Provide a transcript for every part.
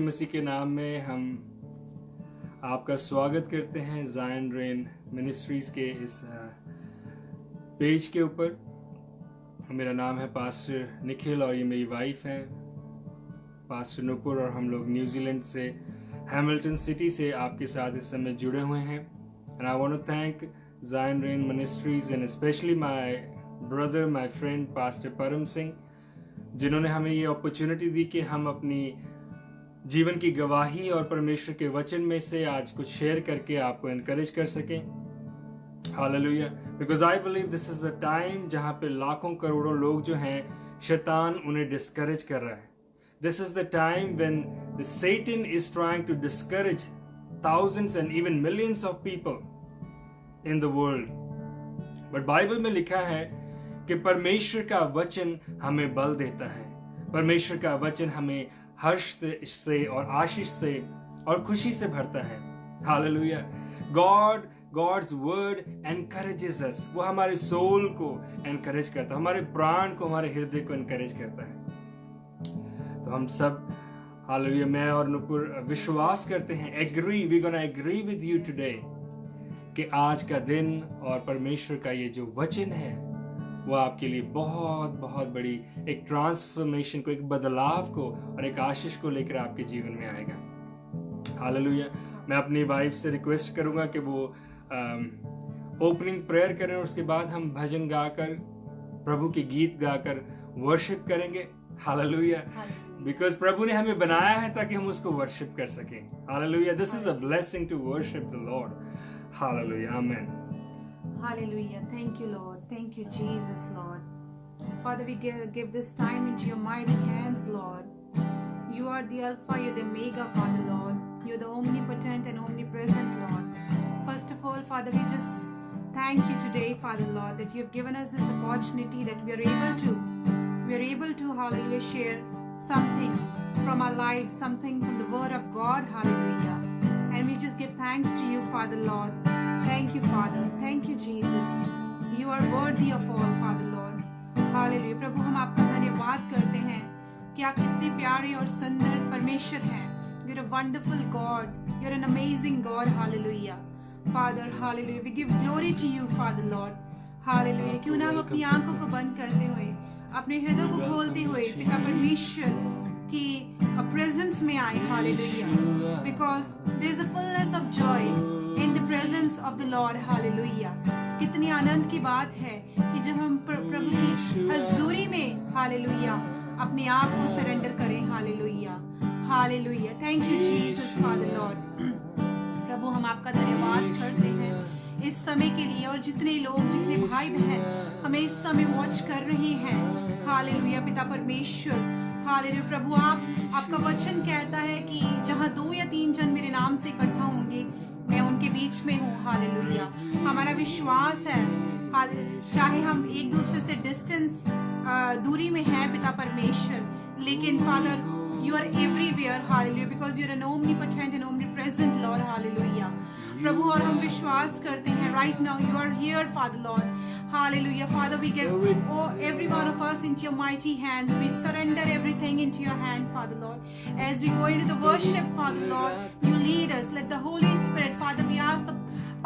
मसीह के नाम में हम आपका स्वागत करते हैं ज़ायन रेन मिनिस्ट्रीज़ के इस पेज के ऊपर। मेरा नाम है पास्टर निखिल और ये मेरी वाइफ हैं पास्टर नुपुर, और हम लोग न्यूजीलैंड से हैमिल्टन सिटी से आपके साथ इस समय जुड़े हुए हैं। And I want to thank Zion Rain ministries and specially my brother, my friend pastor Param Singh, जिन्होंने हमें ये अपॉर्चुनिटी दी कि हम अपनी जीवन की गवाही और परमेश्वर के वचन में से आज कुछ शेयर करके आपको एनकरेज कर सकें। Hallelujah. Because I believe this is a time जहां पे लाखों करोड़ों लोग जो हैं, शैतान उन्हें डिस्करेज कर रहा है। This is the time when the Satan is trying to discourage thousands and even millions of people in the world. But Bible में लिखा है कि परमेश्वर का वचन हमें बल देता है, परमेश्वर का वचन हमें हर्ष से और आशीष से और खुशी से भरता है। Hallelujah. God's word encourages us. वो हमारे सोल को एनकरेज करता है, हमारे प्राण को, हमारे हृदय को एनकरेज करता है। तो हम सब हालेलुया, मैं और नुपुर विश्वास करते हैं, we gonna agree with you today कि आज का दिन और परमेश्वर का ये जो वचन है वो आपके लिए बहुत बहुत बड़ी एक ट्रांसफॉर्मेशन को, एक बदलाव को और एक आशीष को लेकर आपके जीवन में आएगा। हालेलुया। मैं अपनी वाइफ से रिक्वेस्ट करूंगा कि वो ओपनिंग प्रेयर करें और उसके बाद हम भजन गाकर, प्रभु के गीत गाकर वर्शिप करेंगे। हालेलुया। बिकॉज प्रभु ने हमें बनाया है ताकि हम उसको वर्शिप कर सकें। Hallelujah. This is a blessing to worship the Lord. Hallelujah. Amen. Hallelujah. Thank you, Lord. Thank you, Jesus, Lord. Father, we give this time into your mighty hands, Lord. You are the Alpha, you're the Omega, Father, Lord. You're the omnipotent and omnipresent, Lord. First of all, Father, we just thank you today, Father, Lord, that you've given us this opportunity that we are able to, hallelujah, share something from our lives, something from the Word of God, hallelujah. And we just give thanks to you, Father, Lord. Thank you, Father. Thank you, Jesus. You are worthy of all, Father, Lord. Hallelujah. प्रभु, हम आपका धन्यवाद करते हैं कि आप कितने प्यारे और सुंदर परमेश्वर हैं। You're a wonderful God. You're an amazing God. Hallelujah. Father, hallelujah. We give glory to you, Father, Lord. Hallelujah. क्यों ना हम अपनी आंखों को बंद करते हुए, अपने हृदय को खोलते हुए पिता परमेश्वर की प्रेजेंस में आए। Hallelujah. Because there is a fullness of joy in the presence of the Lord. Hallelujah. कितनी आनंद की बात है कि जब हम प्रभु की हजूरी में हालेलुया अपने आप को सरेंडर करें। Hallelujah. Hallelujah. Thank you Jesus father lord. प्रभु, हम आपका धन्यवाद करते हैं इस समय के लिए, और जितने लोग, जितने भाई बहन हमें इस समय वॉच कर रहे हैं। हालेलुया पिता परमेश्वर। हालेलुया प्रभु, आपका वचन कहता है कि जहाँ 2 या 3 जन मेरे नाम से इकट्ठा होंगे, मैं उनके बीच में हूँ। हालेलुया। हमारा विश्वास है, चाहे हम एक दूसरे से डिस्टेंस दूरी में हैं पिता परमेश्वर, लेकिन father you are everywhere. Hallelujah. Because you are an omnipotent and omnipresent lord. Hallelujah प्रभु, और हम विश्वास करते हैं right now you are here father lord. Hallelujah. Father, we give every one of us into your mighty hands. We surrender everything into your hand, Father Lord. As we go into the worship, Father Lord, you lead us. Let the Holy Spirit, Father, we ask the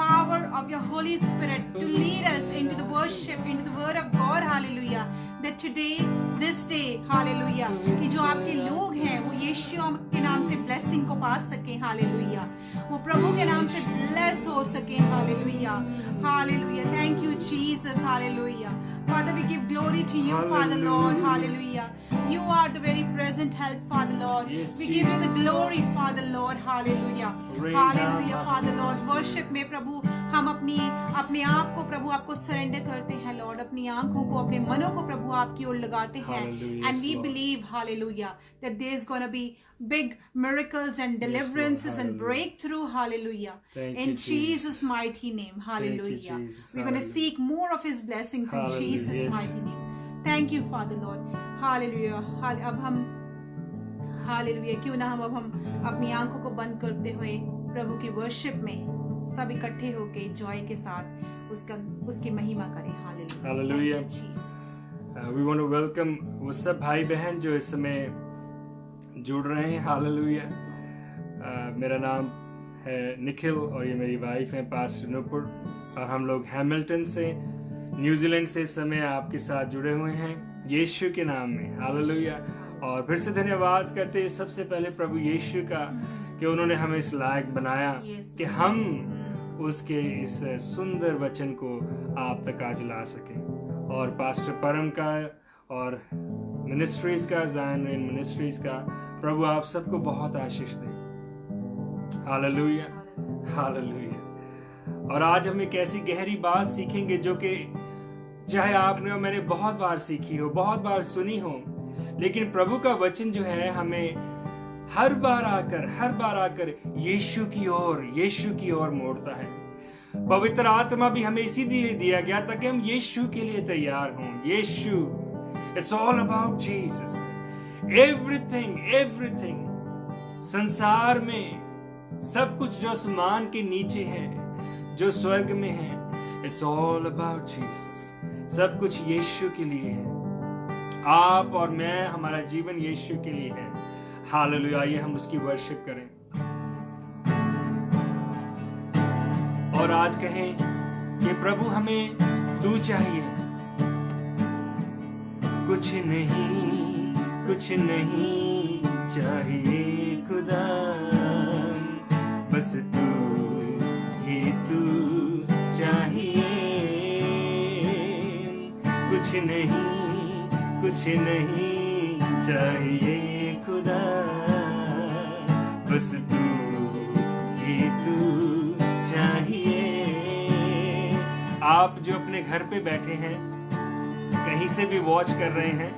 power of your Holy Spirit to lead us into the worship, into the word of God. Hallelujah. That today, this day, hallelujah, कि जो आपके लोग हैं वो यीशु के नाम से blessing को पा सकें। hallelujah. वो प्रभु के नाम से bless हो सकें। hallelujah. Hallelujah. Thank you, Jesus. Hallelujah. Father, we give glory to you, Father Lord. Hallelujah. You are the very present help, Father Lord. Yes, we give you the glory, Father Lord. Hallelujah. Hallelujah, Father Lord. Worship में प्रभु हम अपने आप को प्रभु आपको surrender करते हैं Lord, अपनी आंखों को, अपने मनों को प्रभु आपकी ओर लगाते हैं। And we believe, hallelujah, that there is going to be big miracles and deliverances and breakthrough. Hallelujah. In Jesus' mighty name. Hallelujah. We're going to seek more of his blessings in Jesus' mighty name. Thank you, Father Lord. Hallelujah. अब हम hallelujah, क्यों ना हम अपनी आंखों को बंद करते हुए प्रभु की वर्शिप में सब इकट्ठे होके जॉय के साथ उसकी महिमा करें। Hallelujah. We want to welcome वो सब भाई बहन जो इस समय जुड़ रहे हैं। हालेलुया। मेरा नाम है निखिल और ये मेरी वाइफ है पास्टर नुपुर, और हम लोग हैमिल्टन से, न्यूजीलैंड से इस समय आपके साथ जुड़े हुए हैं यीशु के नाम में। हालेलुया। और फिर से धन्यवाद करते हैं सबसे पहले प्रभु यीशु का कि उन्होंने हमें इस लायक बनाया कि हम उसके इस सुंदर वचन को आप तक आज ला सके। और पास्टर परम का और मिनिस्ट्रीज का, ज़ायन रेन मिनिस्ट्रीज का, प्रभु आप सबको बहुत आशीष दें। Hallelujah, hallelujah. और आज हम एक ऐसी गहरी बात सीखेंगे जो कि चाहे आपने और मैंने बहुत बार सीखी हो, बहुत बार सुनी हो, लेकिन प्रभु का वचन जो है हमें हर बार आकर यीशु की ओर मोड़ता है। पवित्र आत्मा भी हमें इसीलिए दिया गया ताकि हम यीशु के लिए तैयार हों। Yeshu, it's all about Jesus. Everything संसार में सब कुछ जो आसमान के नीचे है, जो स्वर्ग में है, इट्स ऑल अबाउट जीसस। सब कुछ यीशु के लिए है। आप और मैं, हमारा जीवन यीशु के लिए है। हालेलुया। आइए हम उसकी वर्शिप करें और आज कहें कि प्रभु हमें तू चाहिए, कुछ नहीं चाहिए खुदा, बस तू ही तू चाहिए। कुछ नहीं चाहिए खुदा, बस तू ही तू चाहिए। आप जो अपने घर पे बैठे हैं, कहीं से भी वॉच कर रहे हैं,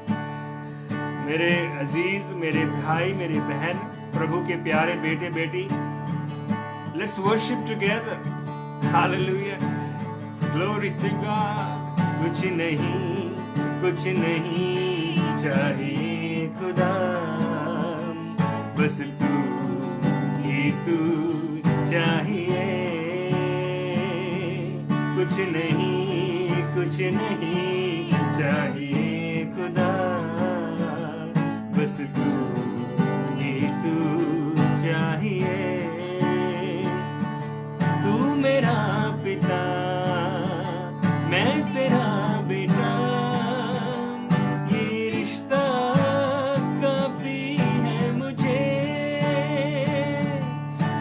मेरे अजीज, मेरे भाई, मेरी बहन, प्रभु के प्यारे बेटे बेटी, let's worship together. Hallelujah, glory to God. कुछ नहीं चाहिए खुदा, बस तू ही तू चाहिए। कुछ नहीं चाहिए खुदा, बस तू ही तू चाहिए। तू मेरा पिता, मैं तेरा बेटा, ये रिश्ता काफी है मुझे।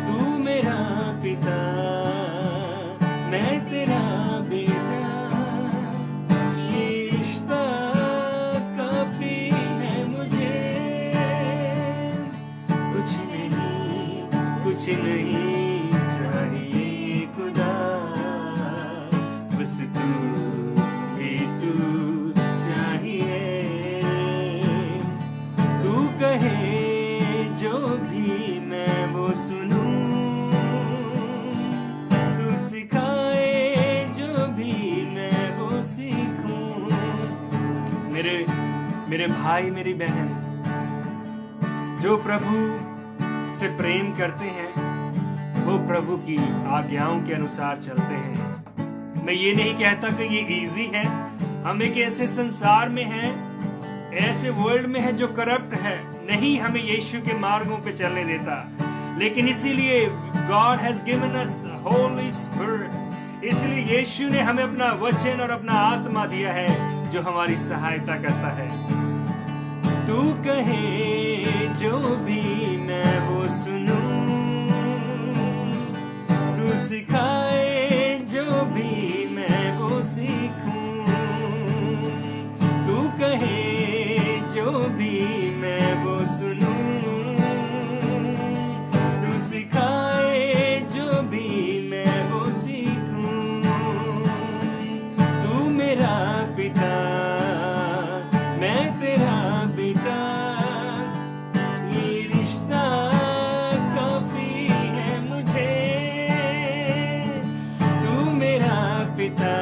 तू मेरा पिता, मैं तेरा बेटा, ये रिश्ता काफी है मुझे। कुछ नहीं चाहिए खुदा, बस तू ही तू चाहिए। तू कहे जो भी मैं वो सुनूं, तू सिखाए जो भी मैं वो सीखूं। मेरे भाई, मेरी बहन, जो प्रभु से प्रेम करते हैं वो प्रभु की आज्ञाओं के अनुसार चलते हैं। मैं ये नहीं कहता कि ये इजी है। हम एक ऐसे संसार में हैं, ऐसे वर्ल्ड में है जो करप्ट है, नहीं हमें यीशु के मार्गों पे चलने देता। लेकिन इसीलिए God has given us Holi spirit, इसलिए यीशु ने हमें अपना वचन और अपना आत्मा दिया है जो हमारी सहायता करता है। तू कहे जो भी मैं वो सुनूं, तू सिखाए जो भी मैं वो सीखूं। तू कहे जो भी मैं वो सुनूं, तू सिखाए जो भी मैं वो सीखूं। तू मेरा पिता, मैं तेरा बेटा, ये रिश्ता काफी है मुझे। तू मेरा पिता,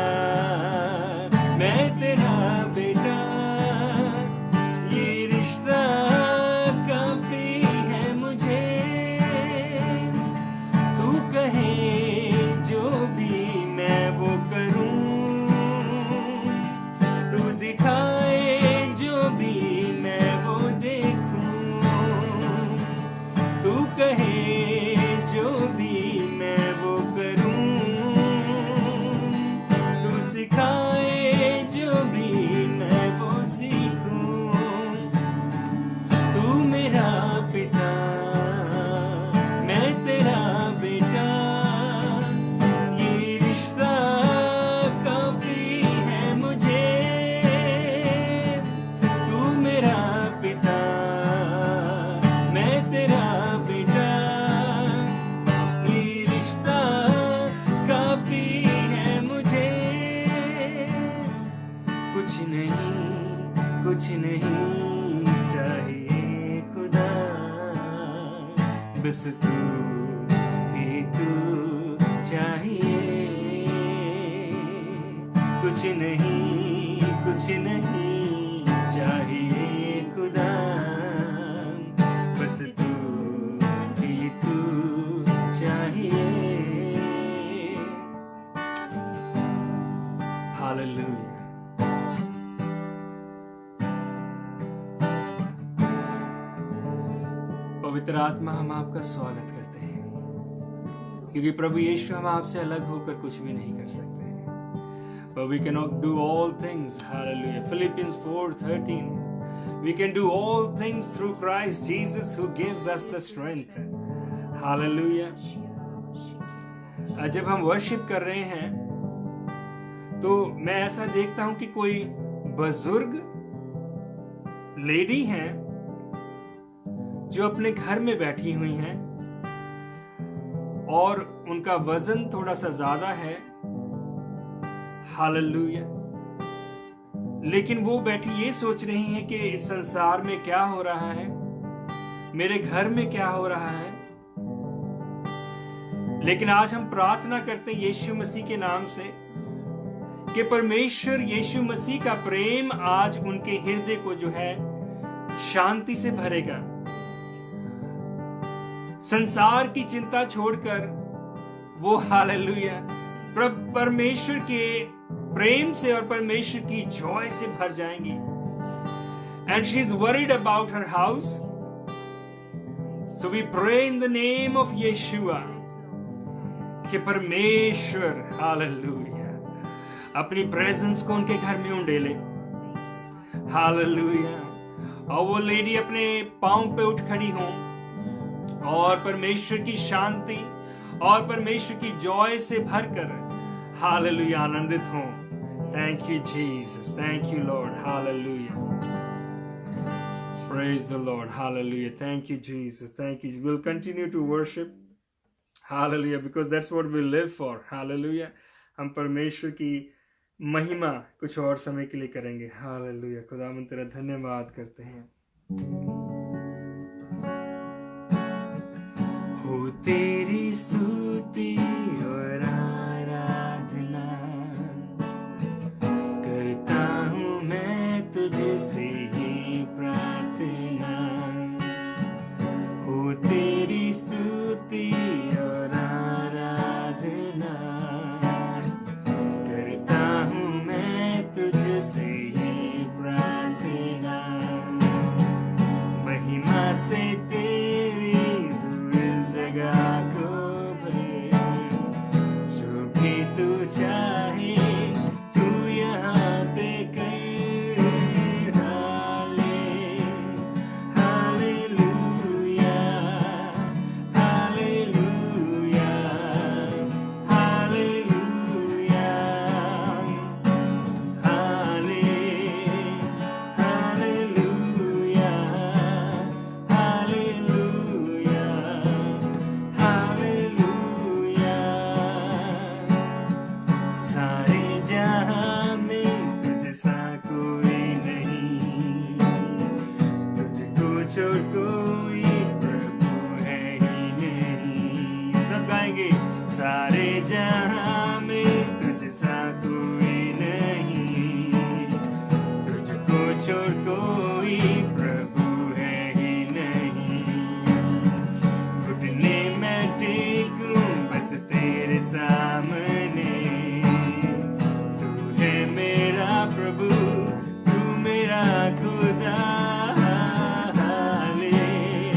कुछ नहीं चाहिए खुदा, बस तू ही तू चाहिए। कुछ नहीं चाहिए खुदा, बस तू ही तू चाहिए। हालेलुया। पवित्र आत्मा, हम आपका स्वागत करते हैं, क्योंकि प्रभु यीशु हम आपसे अलग होकर कुछ भी नहीं कर सकते। But we cannot do all things. Hallelujah. Philippians 4:13. We can do all things through Christ Jesus who gives us the strength. Hallelujah. जब हम वर्शिप कर रहे हैं तो मैं ऐसा देखता हूं कि कोई बुजुर्ग लेडी हैं जो अपने घर में बैठी हुई हैं और उनका वजन थोड़ा सा ज्यादा है। हालेलुया। लेकिन वो बैठी ये सोच रही हैं कि इस संसार में क्या हो रहा है, मेरे घर में क्या हो रहा है। लेकिन आज हम प्रार्थना करते हैं यीशु मसीह के नाम से कि परमेश्वर यीशु मसीह का प्रेम आज उनके हृदय को जो है शांति से भरेगा। संसार की चिंता छोड़कर वो हालेलुया परमेश्वर के प्रेम से और परमेश्वर की जॉय से भर जाएंगी। And she is worried about her house, so we pray in the name of Yeshua कि परमेश्वर हालेलुया अपनी प्रेजेंस को उनके घर में उंडेले। हालेलुया। और वो लेडी अपने पांव पे उठ खड़ी हो और परमेश्वर की शांति और परमेश्वर की जॉय से भरकर हालेलुया आनंदित हो। Thank you Jesus, thank you Lord, hallelujah. Praise the Lord, hallelujah. Thank you Jesus, thank you. We'll continue to worship, hallelujah, because that's what we live for, hallelujah. हम परमेश्वर की महिमा कुछ और समय के लिए करेंगे। हालेलुया। खुदावंद तेरा धन्यवाद करते हैं। हो तेरी स्तुति और आराधना करता हूँ मैं तुझसे ही प्रार्थना। हो तेरी स्तुति और आराधना करता हूँ मैं तुझसे ही प्रार्थना। महिमा से तेरी जगह को भर, जो भी तू चाहे तू यहाँ पे कर। Hallelujah, hallelujah, hallelujah, hallelujah, hallelujah, hallelujah. सारे जहां में तुझसा कोई नहीं, तुझको छोड़ कोई प्रभु है ही नहीं। सब गाएंगे। सारे जहां में तुझसा कोई नहीं, तुझको छोड़ कोई प्रभु है ही नहीं। घुटने मैं टेकूं बस तेरे सामने, तू है मेरा प्रभु, तू मेरा खुदा। Hallelujah,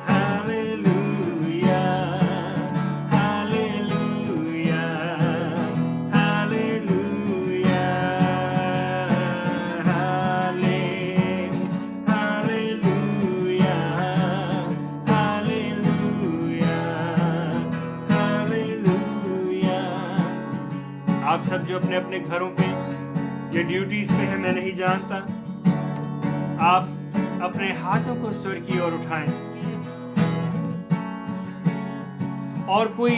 hallelujah, hallelujah, hallelujah, hallelujah, hallelujah. आप सब जो अपने अपने घरों पे या ड्यूटीज पे हैं, मैं नहीं जानता, आप अपने हाथों को स्वर की ओर उठाएं और कोई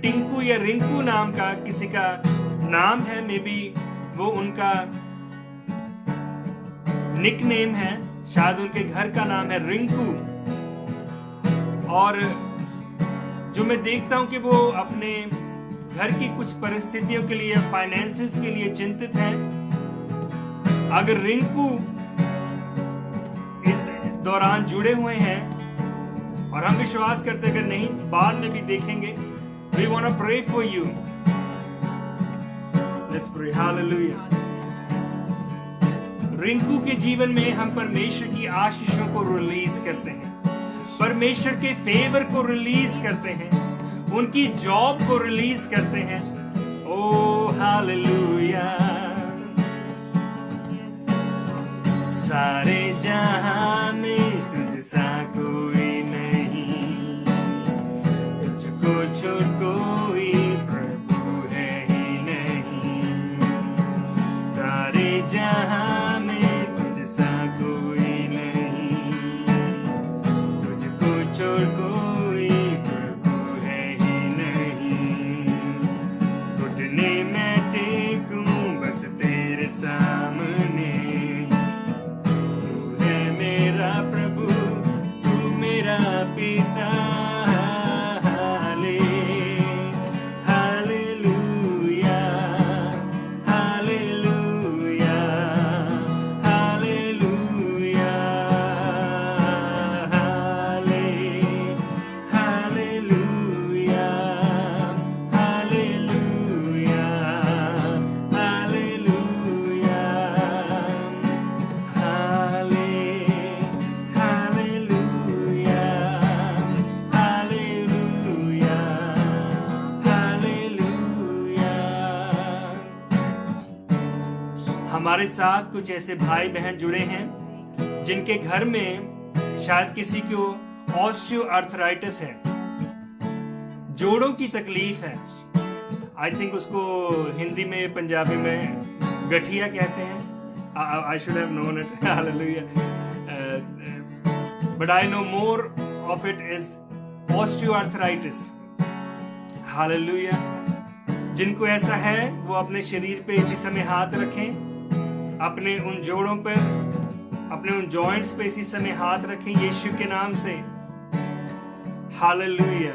टिंकू या रिंकू नाम का किसी का नाम है, मे बी वो उनका निकनेम है, शायद उनके घर का नाम है रिंकू। और जो मैं देखता हूं कि वो अपने घर की कुछ परिस्थितियों के लिए, फाइनेंसेस के लिए चिंतित हैं। अगर रिंकू इस दौरान जुड़े हुए हैं, और हम विश्वास करते हैं, अगर नहीं बाद में भी देखेंगे, we want to pray for you. Let's pray. Hallelujah. Rinku के जीवन में हम परमेश्वर की आशीषों को रिलीज करते हैं, परमेश्वर के फेवर को रिलीज करते हैं, उनकी जॉब को रिलीज करते हैं। ओ हालेलुया। सारे जहां में तुझसा कोई नहीं, तुझको छोड़ कोई प्रभु है ही नहीं। सारे जहां हमारे साथ कुछ ऐसे भाई बहन जुड़े हैं जिनके घर में शायद किसी को ऑस्टियोआर्थराइटिस है, जोड़ों की तकलीफ है। आई थिंक उसको हिंदी में, पंजाबी में गठिया कहते हैं। I should have known it, hallelujah, but I know more of it is osteoarthritis, hallelujah. जिनको ऐसा है वो अपने शरीर पे इसी समय हाथ रखें, अपने उन जोड़ों पर, अपने उन जॉइंट्स पे इसी समय हाथ रखें यीशु के नाम से, हालेलुया।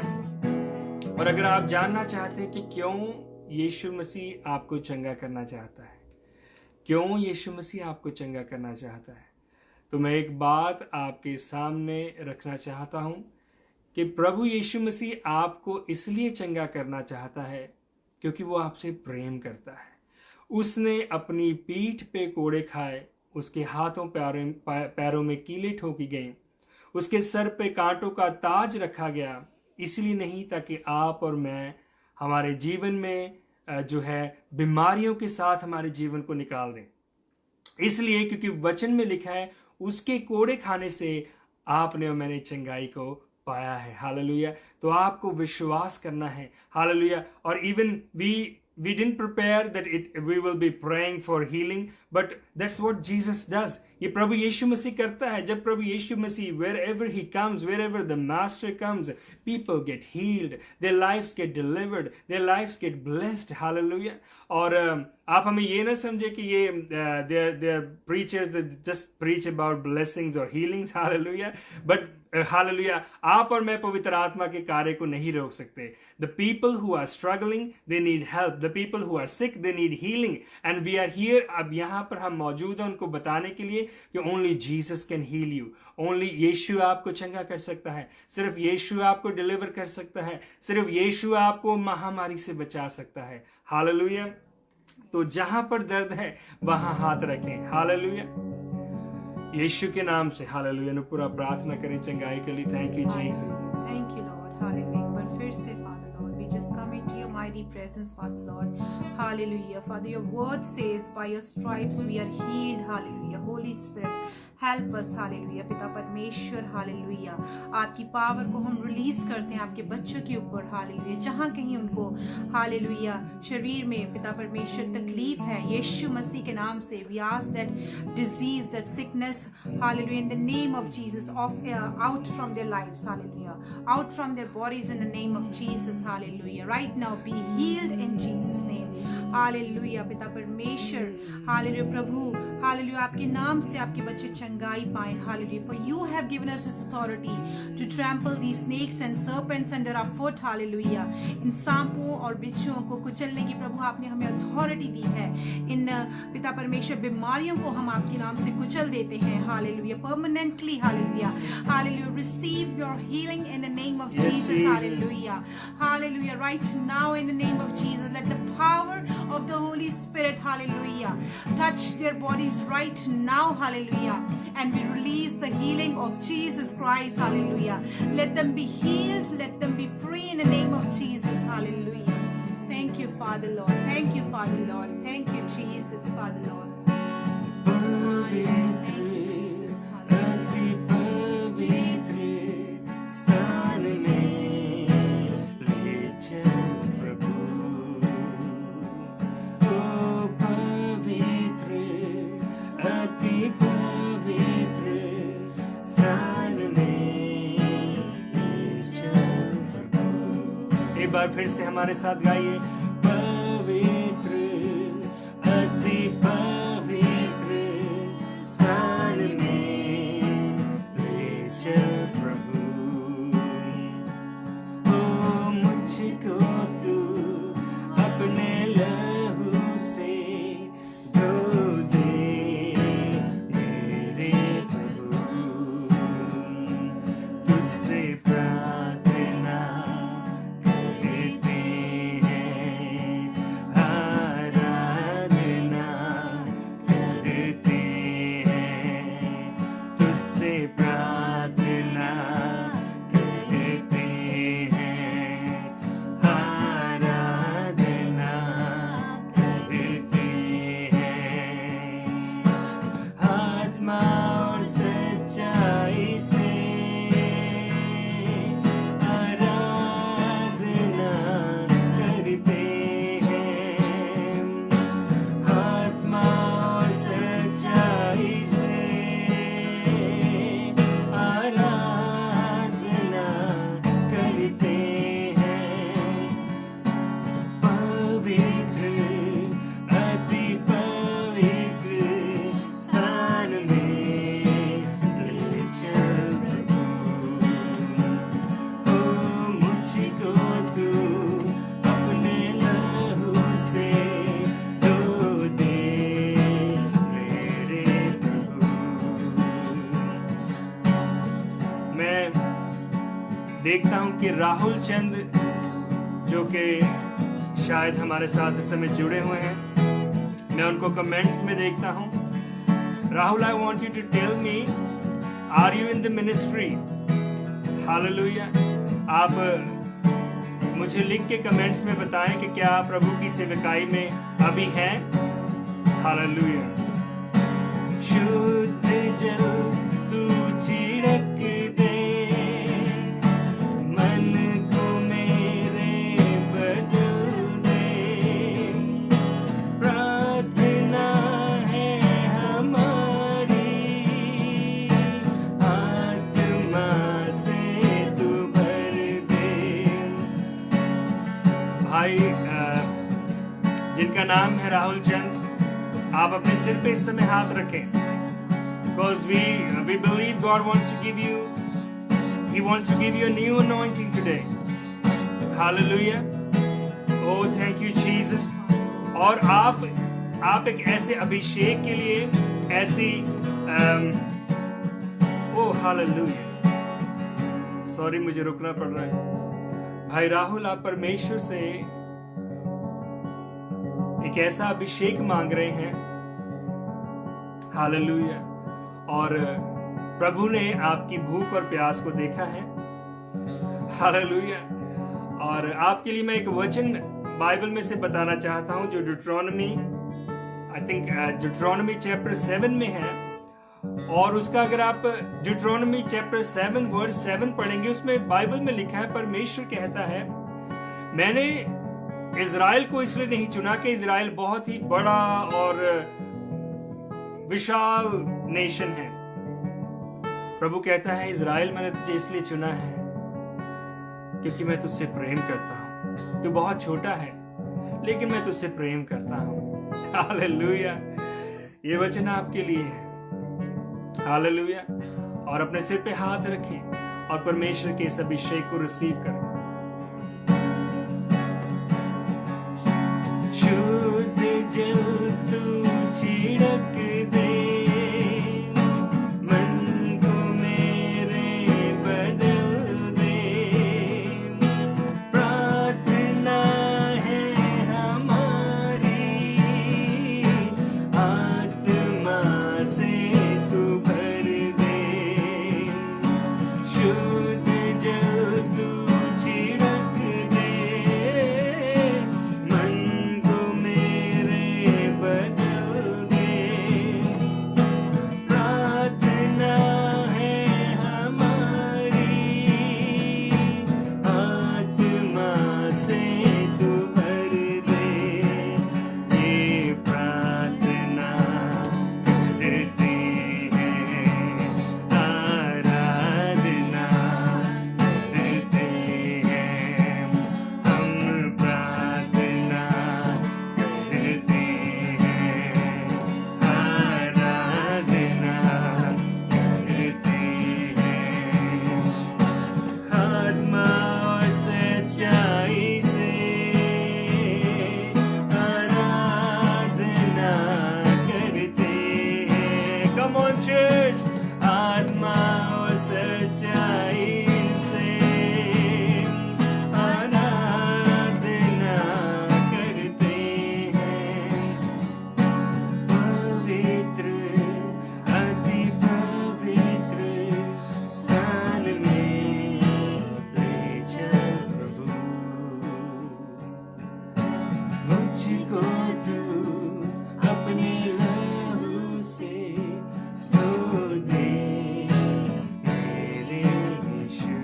और अगर आप जानना चाहते हैं कि क्यों यीशु मसीह आपको चंगा करना चाहता है, क्यों यीशु मसीह आपको चंगा करना चाहता है, तो मैं एक बात आपके सामने रखना चाहता हूं कि प्रभु यीशु मसीह आपको इसलिए चंगा करना चाहता है क्योंकि वो आपसे प्रेम करता है। उसने अपनी पीठ पे कोड़े खाए, उसके हाथों पैरों में कीलें ठोकी गईं, उसके सर पे कांटों का ताज रखा गया, इसलिए नहीं ताकि आप और मैं हमारे जीवन में जो है बीमारियों के साथ हमारे जीवन को निकाल दें, इसलिए क्योंकि वचन में लिखा है उसके कोड़े खाने से आपने और मैंने चंगाई को पाया है, हालेलुया। तो आपको विश्वास करना है, हालेलुया। और even we didn't prepare that we will be praying for healing, but that's what Jesus does. ये प्रभु यीशु मसीह करता है। जब प्रभु यीशु मसीह, wherever he comes, wherever the master comes, people get healed, their lives get delivered, their lives get blessed, hallelujah. और आप हमें ये ना समझे कि ये they're preachers that just preach about blessings or healings, hallelujah, but hallelujah, आप और मैं पवित्र आत्मा के कार्य को नहीं रोक सकते। The people who are struggling, they need help. The people who are sick, they need healing. And we are here, अब यहाँ पर हम मौजूद हैं उनको बताने के लिए कि only Jesus can heal you. Only यीशु आपको चंगा कर सकता है, सिर्फ यीशु आपको डिलीवर कर सकता है, सिर्फ यीशु आपको महामारी से बचा सकता है, हालेलुया। तो जहां पर दर्द है वहां हाथ रखें, हालेलुया, यीशु के नाम से, हालेलुया। ने पूरा प्रार्थना करें चंगाई के लिए। Thank you Jesus, thank you Lord, hallelujah. एक बार फिर से father Lord, we just come into your mighty presence father Lord, hallelujah. Father your word says by your stripes we are healed, hallelujah. Holy spirit help us, hallelujah. पिता परमेश्वर, hallelujah, आपकी power को हम release करते हैं आपके बच्चों के ऊपर, हालेलुया। जहां कहीं उनको, हालेलुया, शरीर में पिता परमेश्वर तकलीफ है, यीशु मसीह के नाम से we ask that disease, that sickness, hallelujah, in the name of Jesus, off out from their lives, hallelujah, out from their bodies in the name of Jesus, hallelujah. Right now be healed in Jesus' name, hallelujah पिता परमेश्वर, hallelujah प्रभु, hallelujah आपके नाम से आपके बच्चे चंगाई पाए। Hallelujah, for you have given us this authority to trample the snakes and serpents under our foot. Hallelujah, इन सांपों और बिच्छुओं को कुचलने की प्रभु आपने हमें अथॉरिटी दी है। इन पिता परमेश्वर बीमारियों को हम आपके नाम से कुचल देते हैं। Hallelujah, permanently. Hallelujah, hallelujah, receive your healing in the name of Jesus. Hallelujah, hallelujah, right now in the name of Jesus, let the power of the Holy Spirit, hallelujah, touch their bodies right now, hallelujah, and we release the healing of Jesus Christ, hallelujah. Let them be healed, let them be free in the name of Jesus, hallelujah. Thank you, Father Lord, thank you, Father Lord, thank you, Jesus, Father Lord. एक बार फिर से हमारे साथ गाइए, पवित्र अति पवित्र स्थान में ले चल प्रभु, ओ मुझको तू अपने लहू से धो दे मेरे प्रभु, तुझसे प्रार्थना देखता हूं कि राहुल चंद, जो कि शायद हमारे साथ इस समय जुड़े हुए हैं, मैं उनको कमेंट्स में देखता हूं। Rahul, I want you to tell me, are you in the ministry? Hallelujah, आप मुझे लिख के कमेंट्स में बताएं कि क्या आप प्रभु की सेवकाई में अभी हैं। हालेलुया। शुद्ध जल तू छिड़क दे जिनका नाम है राहुल चंद, आप अपने सिर पे इस समय हाथ रखें, because we believe God wants to give you, He wants to give you a new anointing today. Hallelujah. Oh, thank you Jesus. और आप एक ऐसे अभिषेक के लिए ऐसी हालेलुया, सॉरी मुझे रुकना पड़ रहा है। भाई राहुल, आप परमेश्वर से एक ऐसा अभिषेक मांग रहे हैं। हालेलुया। और प्रभु ने आपकी भूख और प्यास को देखा है। हालेलुया। और आपके लिए मैं एक वचन बाइबल में से बताना चाहता हूं, जो ड्यूटरोनॉमी, आई थिंक ड्यूटरोनॉमी चैप्टर 7 में है। और उसका अगर आप ड्यूटरोनॉमी चैप्टर 7 वर्स 7 पढ़ेंगे, उसमें बाइबल में लिखा है, परमेश्वर कहता है, मैंने इज़राइल को इसलिए नहीं चुना कि इज़राइल बहुत ही बड़ा और विशाल नेशन है। प्रभु कहता है, इज़राइल मैंने तुझे इसलिए चुना है क्योंकि मैं तुझसे प्रेम करता हूं। तू बहुत छोटा है, लेकिन मैं तुझसे प्रेम करता हूँ। हालेलुया। ये वचन आपके लिए है। हालेलुया। और अपने सिर पे हाथ रखें और परमेश्वर के इस अभिषेक को रिसीव करें। शुद्ध जल तू छिड़क दे, मन को मेरे बदल दे। प्रार्थना है हमारी, आत्मा से तू भर दे। शुद्ध जल तू छिड़क दे, मन को मेरे बदल दे। प्रार्थना है हमारी, आत्मा से तू भर दे। ये प्रार्थना करते हैं, आराधना करते हैं, हम प्रार्थना करते हैं, आराधना करते हैं। आत्मा और सच्चाई से आराधना करते हैं। Come on church, आत्मा और सच्चाई से आराधना करते हैं। पवित्र अति पवित्र स्थान में ले चल प्रभु, मुझको तू अपने लहू से धो दे मेरे यीशु।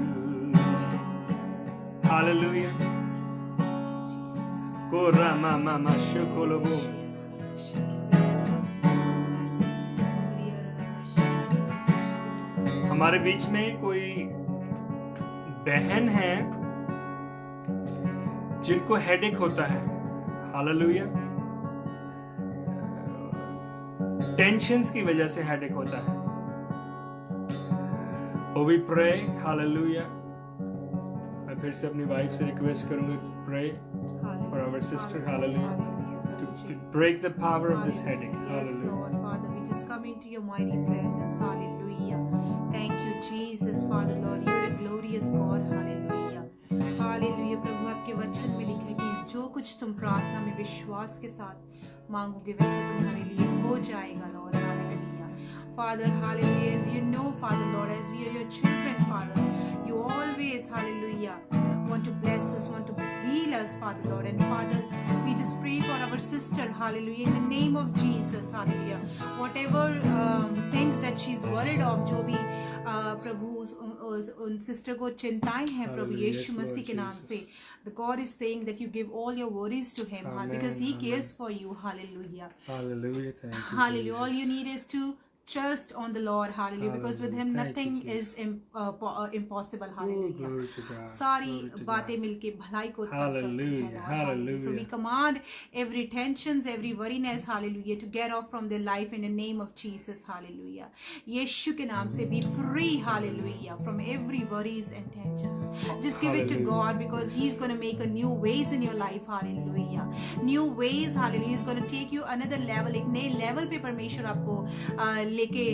हालेलुया। कोरा मामा माशुकोलोबो। हमारे बीच में कोई बहन है जिनको हेडेक होता है। हालेलुया। टेंशन्स की वजह से हेडेक होता है। Oh, we pray, hallelujah. मैं फिर से अपनी वाइफ से रिक्वेस्ट करूंगा, pray for our sister, hallelujah, to break the power of this headache. Yes, Hallelujah. Lord, Father, we just come into your mighty presence. Hallelujah. Thank you, Jesus, Father, Lord. You are a glorious God. Hallelujah. Hallelujah. प्रभु आपके वचन में लिखा है कि जो कुछ तुम प्रार्थना में विश्वास के साथ मांगोगे वैसे तुम्हारे लिए हो जाएगा, Lord. Hallelujah. Father, hallelujah. As you know, Father, Lord, as we are your children, Father, you always, hallelujah, want to bless us, want to heal us, Father, Lord. And Father, we just pray for our sister, hallelujah, in the name of Jesus, hallelujah. Whatever things that she's worried of, जो भी प्रभु उन sister को चिंताएं हैं प्रभु यीशु मसीह के नाम से, the God is saying that you give all your worries to him, because he cares for you. Hallelujah. Hallelujah. Thank you, Hallelujah. Jesus. All you need is to trust on the Lord. Hallelujah. Because with him Hallelujah. Thank nothing you, is impossible. Oh, Hallelujah. glory to God. सारी Glory to बातें God. मिलके भलाई को उत्पन्न करती हैं, Hallelujah. Lord. Hallelujah. So we Hallelujah. command every tensions, every worriness, hallelujah, to get off from their life in the name of Jesus. Hallelujah. यीशु के नाम से be free, hallelujah, from every worries and tensions. Just give it to Hallelujah. God, because he's going to make a new ways in your life. Hallelujah. New ways, hallelujah. He's going to take you another level. एक नए level पे परमेश्वर आपको लेके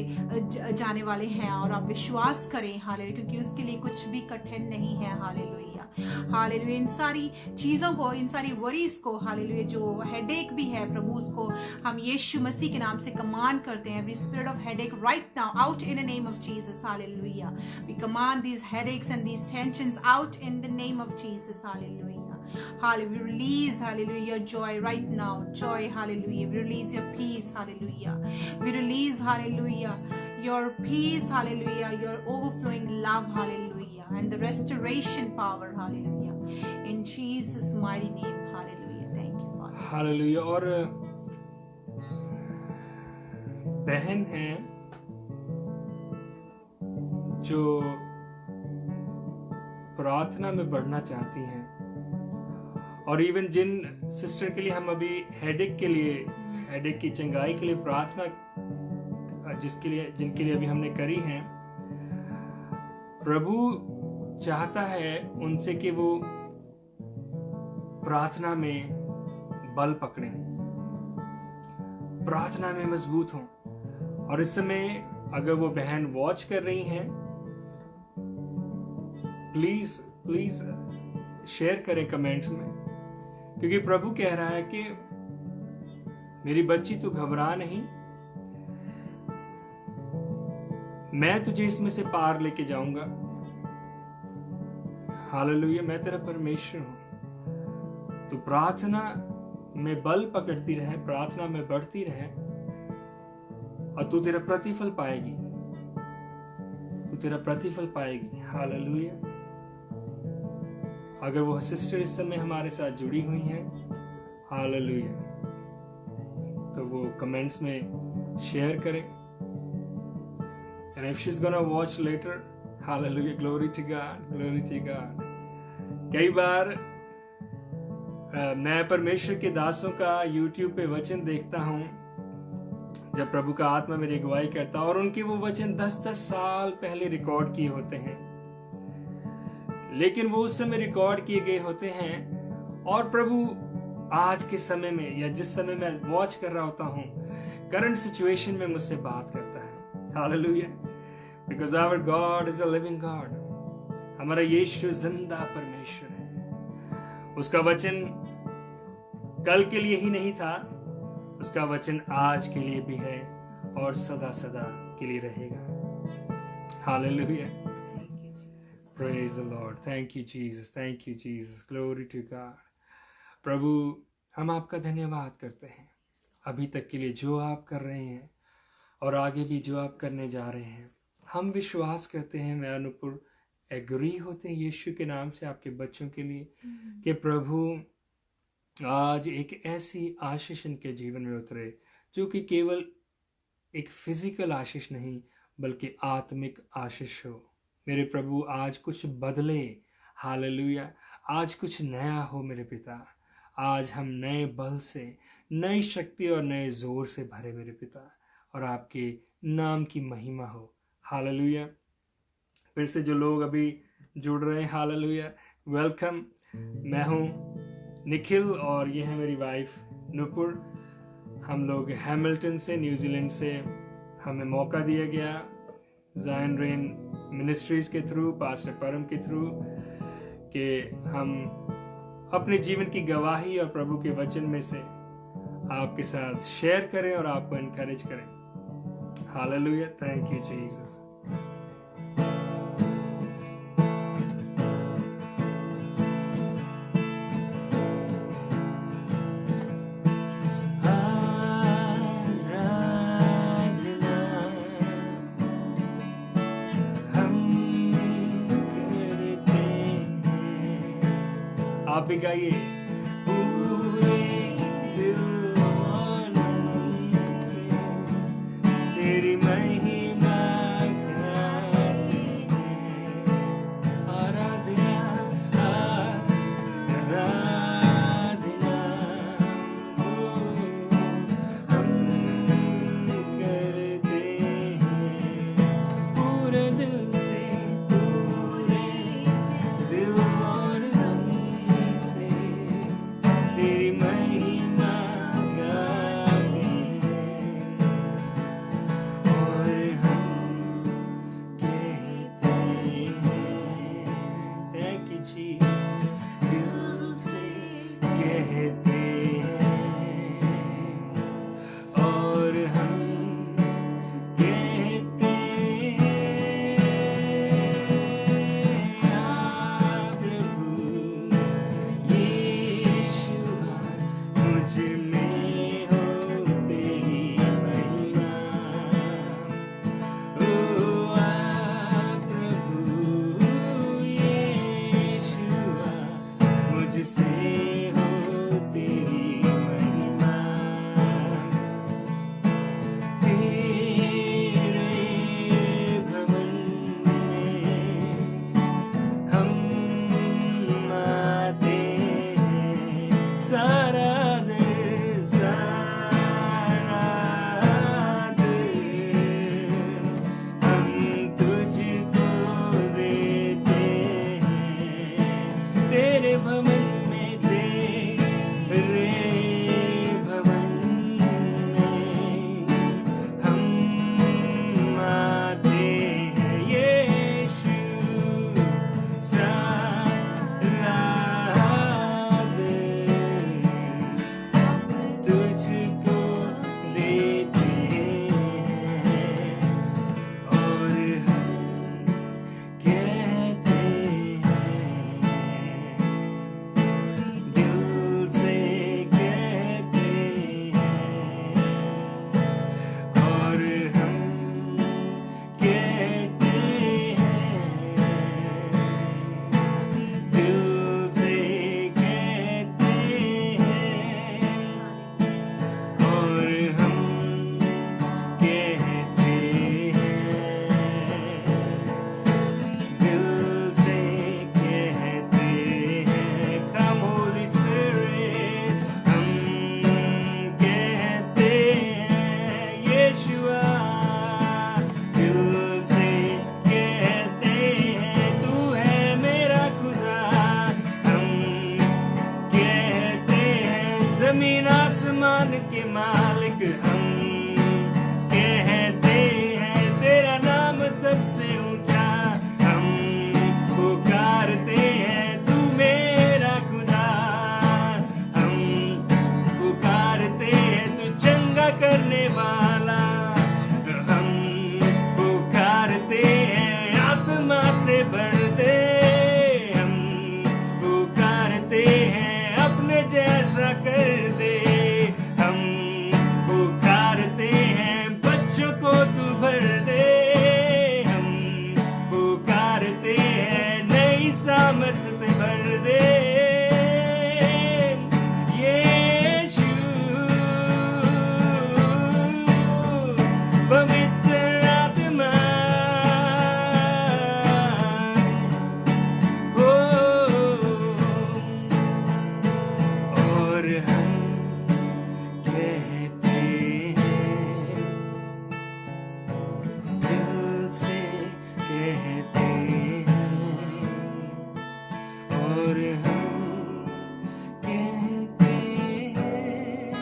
जाने वाले हैं, और आप विश्वास करें, हालेलुया, क्योंकि उसके लिए कुछ भी कठिन नहीं है। हालेलुया। हालेलुया। इन सारी चीजों को, इन सारी वरीज को, हालेलुया, जो हेडेक भी है प्रभु, उसको हम यीशु मसीह के नाम से कमांड करते हैं। Every spirit of headache right now out in the name of Jesus. Hallelujah. We command these headaches and these tensions out in the name of Jesus. Hallelujah. Hallelujah. We release, hallelujah, your joy right now. Joy, hallelujah. We release your peace, hallelujah. We release, hallelujah, your peace, hallelujah, your overflowing love, hallelujah, and the restoration power, hallelujah. In Jesus' mighty name, hallelujah. Thank you, Father. Hallelujah. और बहन है जो प्रार्थना में बढ़ना चाहती हैं और इवन जिन सिस्टर के लिए हम अभी हेडेक की चंगाई के लिए प्रार्थना जिनके लिए अभी हमने करी है, प्रभु चाहता है उनसे कि वो प्रार्थना में बल पकड़ें, प्रार्थना में मजबूत हों। और इस समय अगर वो बहन वॉच कर रही हैं, प्लीज प्लीज शेयर करें कमेंट्स में, क्योंकि प्रभु कह रहा है कि मेरी बच्ची तू घबरा नहीं, मैं तुझे इसमें से पार लेके जाऊंगा। हालेलुया, मैं तेरा परमेश्वर हूं। तू प्रार्थना में बल पकड़ती रहे, प्रार्थना में बढ़ती रहे और तू तेरा प्रतिफल पाएगी, तू तेरा प्रतिफल पाएगी। हालेलुया। अगर वो सिस्टर इस समय हमारे साथ जुड़ी हुई हैं, हालेलुया, तो वो कमेंट्स में शेयर करें। And if she's gonna watch later, hallelujah, glory to God, glory to God. कई बार मैं परमेश्वर के दासों का YouTube पे वचन देखता हूँ, जब प्रभु का आत्मा मेरी अगुवाई करता, और उनके वो वचन 10-10 साल पहले रिकॉर्ड किए होते हैं, लेकिन वो उस समय रिकॉर्ड किए गए होते हैं और प्रभु आज के समय में या जिस समय मैं वॉच कर रहा होता हूँ, करंट सिचुएशन में मुझसे बात करता है। Hallelujah. Because our God is a living God. हमारा यीशु जिंदा परमेश्वर है। उसका वचन कल के लिए ही नहीं था, उसका वचन आज के लिए भी है और सदा सदा के लिए रहेगा। Hallelujah. Praise the Lord. Thank you Jesus. Thank you Jesus. Glory to God. प्रभु, हम आपका धन्यवाद करते हैं अभी तक के लिए जो आप कर रहे हैं और आगे भी जो आप करने जा रहे हैं। हम विश्वास करते हैं, मैं अनुपुर एग्री होते हैं यीशु के नाम से आपके बच्चों के लिए कि प्रभु आज एक ऐसी आशीष इनके जीवन में उतरे जो कि केवल एक फिजिकल आशीष नहीं बल्कि आत्मिक आशीष हो। मेरे प्रभु आज कुछ बदले, हालेलुया, आज कुछ नया हो मेरे पिता। आज हम नए बल से, नई शक्ति और नए जोर से भरे मेरे पिता, और आपके नाम की महिमा हो। हालेलुया। फिर से जो लोग अभी जुड़ रहे हैं, हालेलुया, वेलकम। मैं हूँ निखिल और ये है मेरी वाइफ नुपुर। हम लोग हैमिल्टन से, न्यूजीलैंड से हमें मौका दिया गया ज़ायन रेन मिनिस्ट्रीज के थ्रू, पास्टर परम के थ्रू, कि हम अपने जीवन की गवाही और प्रभु के वचन में से आपके साथ शेयर करें और आपको इनकरेज करें। Hallelujah, thank you Jesus. आप भी गाइए। पूरे दिल और मन से तेरी महिमा गाते हैं। आराधना आराधना हम करते हैं पूरे दिल से, पूरे दिल और तेरी महिमा गाते हैं और हम कहते हैं, थैंक यू जी, दिल से कहते हैं और हम कहते हैं, प्रभु यीशु जमीन आसमान के मालिक हम कहते हैं तेरा नाम सबसे ऊंचा। हम पुकारते हैं तू मेरा खुदा। हम पुकारते हैं तू चंगा करने वाला। हम पुकारते हैं आत्मा से भर दे। हम पुकारते हैं अपने जैसा कर दे। हम पुकारते हैं बच्चों को तू भर दे। हम पुकारते हैं नई सामर्थ से भर दे। यीशु पवित्र आत्मा हो। और हम कहते हैं दिल से कहते हैं। और हम कहते हैं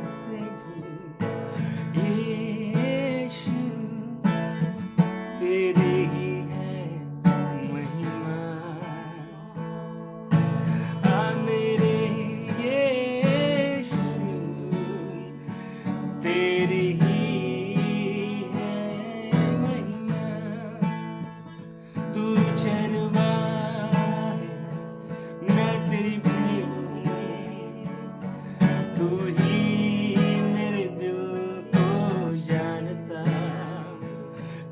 प्रभु यीशु तेरी ही है महिमा। मेरे यीशु तेरी ही है महिमा। तू चरवाहा मैं तेरी भेड़ हूँ। तू ही मेरे दिल को जानता।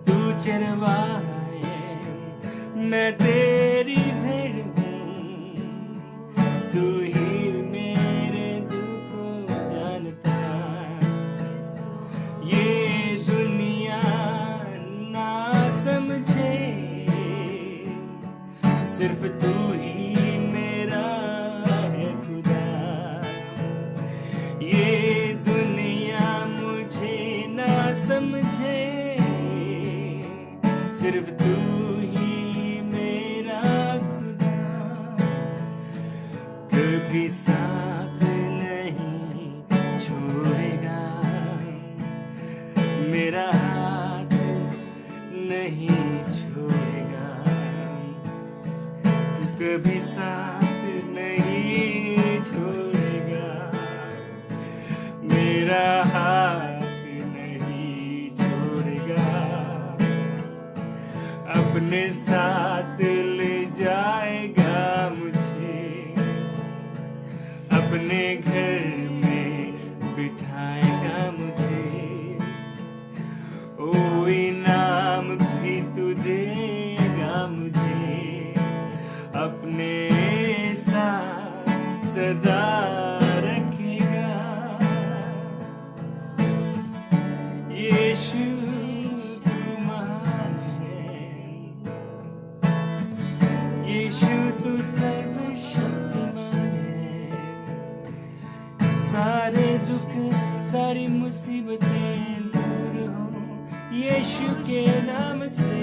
तू चरवाहा है मैं तेरी भेड़ हूँ। तू ही मेरे दिल को जानता। ये दुनिया ना समझे सिर्फ तू ही मेरा है खुदा। ये दुनिया मुझे ना समझे सिर्फ तू ही मेरा खुदा। कभी साथ नहीं छोड़ेगा मेरा हाथ नहीं छोड़ेगा। तू कभी साथ नहीं छोड़ेगा मेरा हाथ नहीं छोड़ेगा। अपने साथ ले जाएगा मुझे। अपने घर में बिठाएगा मुझे। ओ इनाम भी तू देगा मुझे। अपने साथ सदा रखेगा। यीशु तू महान है। यीशु तू सर्वशक्तिमान है। सारे दुख सारी मुसीबतें दूर हो यीशु के नाम से।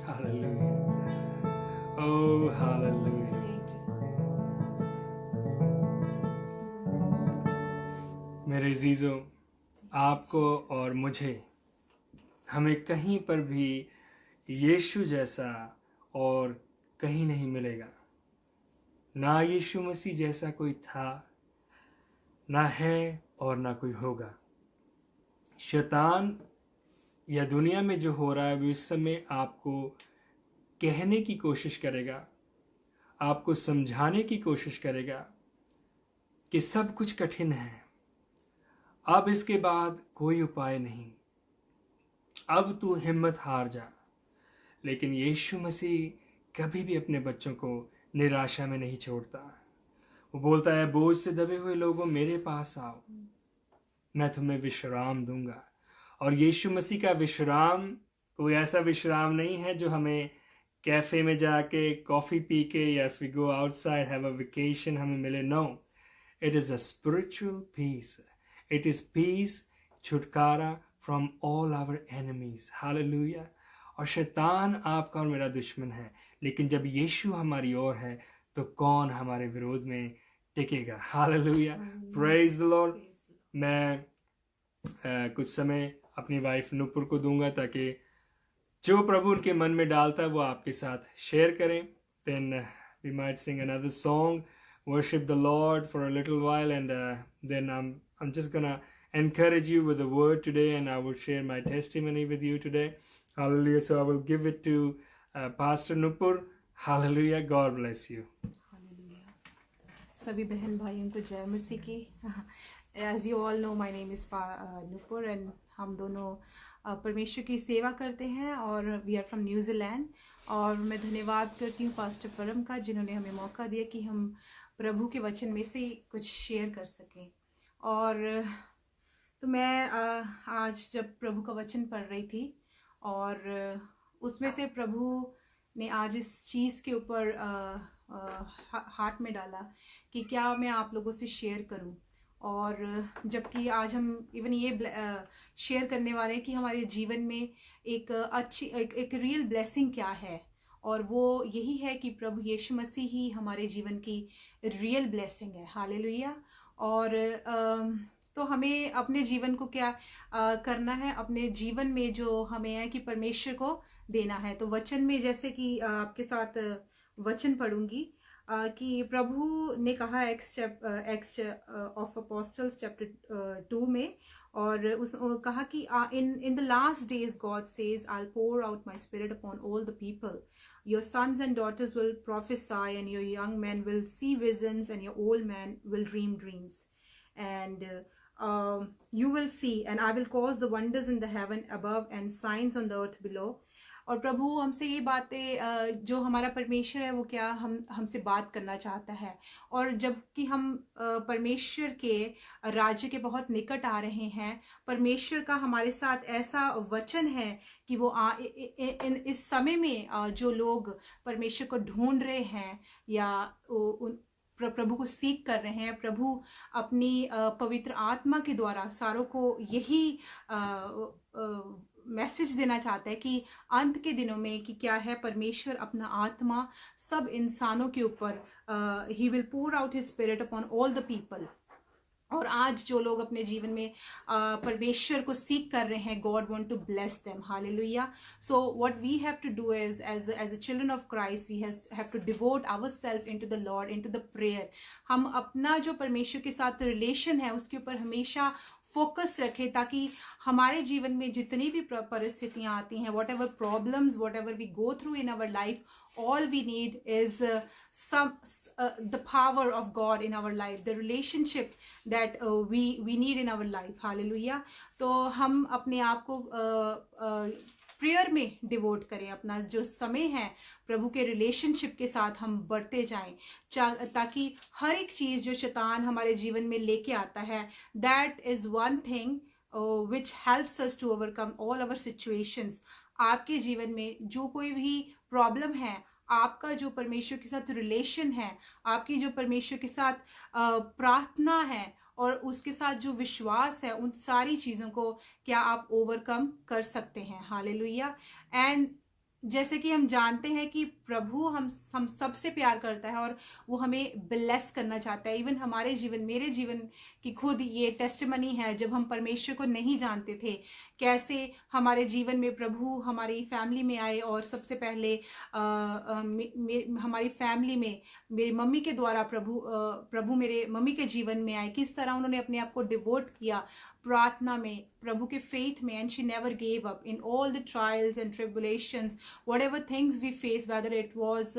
Hallelujah. Oh, hallelujah. मेरे अजीजों, आपको और मुझे हमें कहीं पर भी यीशु जैसा और कहीं नहीं मिलेगा। ना यीशु मसीह जैसा कोई था, ना है और ना कोई होगा। शैतान या दुनिया में जो हो रहा है वो इस समय आपको कहने की कोशिश करेगा, आपको समझाने की कोशिश करेगा कि सब कुछ कठिन है, अब इसके बाद कोई उपाय नहीं, अब तू हिम्मत हार जा। लेकिन यीशु मसीह कभी भी अपने बच्चों को निराशा में नहीं छोड़ता। वो बोलता है, बोझ से दबे हुए लोगों मेरे पास आओ, मैं तुम्हें विश्राम दूंगा। और यीशु मसीह का विश्राम कोई ऐसा विश्राम नहीं है जो हमें कैफ़े में जाके कॉफ़ी पी के या फिर go outside have a vacation हमें मिले. No, it is a spiritual peace. It is peace, छुटकारा from all our enemies. Hallelujah. और शैतान आपका और मेरा दुश्मन है, लेकिन जब यीशु हमारी ओर है तो कौन हमारे विरोध में टिकेगा. हालेलुया. Praise the Lord. मैं कुछ समय अपनी वाइफ नुपुर को दूंगा ताकि जो प्रभु उनके मन में डालता है वो आपके साथ शेयर करें. Then we might sing another song, worship the Lord for a little while, and then I'm just gonna encourage you with the word today, and I will share my testimony with you today. Hallelujah. So I will give it to Pastor Nupur. Hallelujah. God bless you. सभी बहन भाइयों को जय मसीह की. As you all know, my name is Nupur, and हम दोनों परमेश्वर की सेवा करते हैं और वी आर फ्रॉम न्यूजीलैंड. और मैं धन्यवाद करती हूँ पास्टर परम का, जिन्होंने हमें मौका दिया कि हम प्रभु के वचन में से कुछ शेयर कर सकें. और तो मैं आज जब प्रभु का वचन पढ़ रही थी और उसमें से प्रभु ने आज इस चीज़ के ऊपर हाथ में डाला कि क्या मैं आप लोगों से शेयर करूं. और जबकि आज हम इवन ये शेयर करने वाले हैं कि हमारे जीवन में एक अच्छी एक रियल ब्लेसिंग क्या है, और वो यही है कि प्रभु यीशु मसीह ही हमारे जीवन की रियल ब्लेसिंग है. हालेलुया. और तो हमें अपने जीवन को क्या करना है, अपने जीवन में जो हमें है कि परमेश्वर को देना है. तो वचन में जैसे कि आपके साथ वचन पढ़ूंगी कि प्रभु ने कहा एक्स ऑफ अपोस्टल्स चैप्टर 2 में, और उस कहा कि in the last days God says I will pour out my spirit upon all the people. Your sons and daughters will prophesy, and your young men will see visions, and your old men will dream dreams. And you will see, and I will cause the wonders in the heaven above and signs on the earth below. और प्रभु हमसे ये बातें, जो हमारा परमेश्वर है वो क्या हमसे बात करना चाहता है. और जबकि हम परमेश्वर के राज्य के बहुत निकट आ रहे हैं, परमेश्वर का हमारे साथ ऐसा वचन है कि वो इस समय में जो लोग परमेश्वर को ढूंढ रहे हैं या प्रभु को सीख कर रहे हैं, प्रभु अपनी पवित्र आत्मा के द्वारा सारों को यही मैसेज देना चाहता है कि अंत के दिनों में कि क्या है, परमेश्वर अपना आत्मा सब इंसानों के ऊपर he will pour out his spirit upon all the people. और आज जो लोग अपने जीवन में परमेश्वर को सीख कर रहे हैं, God want to bless them. Hallelujah. So what we have to do is as a children of Christ we have to devote ourself into the Lord, into the prayer. हम अपना जो परमेश्वर के साथ रिलेशन है उसके ऊपर हमेशा फोकस रखें, ताकि हमारे जीवन में जितनी भी परिस्थितियां आती हैं, whatever problems, whatever we go through in our life, all we need is the power of God in our life, the relationship that we need in our life. Hallelujah. तो हम अपने आप को prayer में devote करें, अपना जो समय है प्रभु के रिलेशनशिप के साथ हम बढ़ते जाएं, ताकि हर एक चीज़ जो शैतान हमारे जीवन में लेके आता है, that is one thing which helps us to overcome all our situations. आपके जीवन में जो कोई भी प्रॉब्लम है, आपका जो परमेश्वर के साथ रिलेशन है, आपकी जो परमेश्वर के साथ प्रार्थना है और उसके साथ जो विश्वास है, उन सारी चीज़ों को क्या आप ओवरकम कर सकते हैं. हालेलुया. एंड जैसे कि हम जानते हैं कि प्रभु हम सबसे प्यार करता है और वो हमें ब्लेस करना चाहता है. इवन हमारे जीवन, मेरे जीवन की खुद ये टेस्टिमनी है, जब हम परमेश्वर को नहीं जानते थे, कैसे हमारे जीवन में प्रभु हमारी फैमिली में आए. और सबसे पहले हमारी फैमिली में मेरी मम्मी के द्वारा प्रभु मेरे मम्मी के जीवन में आए, किस तरह उन्होंने अपने आप को डिवोट किया प्रार्थना में, प्रभु के फेथ में. And she never gave up in all the trials and tribulations, whatever things we face, whether it was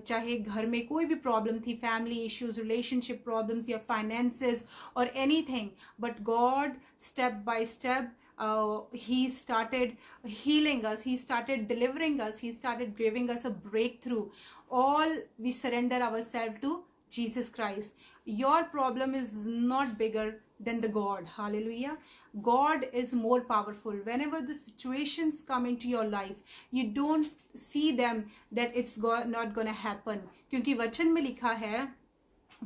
चाहे घर में कोई भी प्रॉब्लम थी, फैमिली इश्यूज, रिलेशनशिप प्रॉब्लम्स या फाइनेंसेस और anything, but God step by step he started healing us, he started delivering us, he started giving us a breakthrough. All we surrender ourselves to Jesus Christ. Your problem is not bigger than the God. Hallelujah. God is more powerful. Whenever the situations come into your life, you don't see them that it's not gonna happen, क्योंकि वचन में लिखा है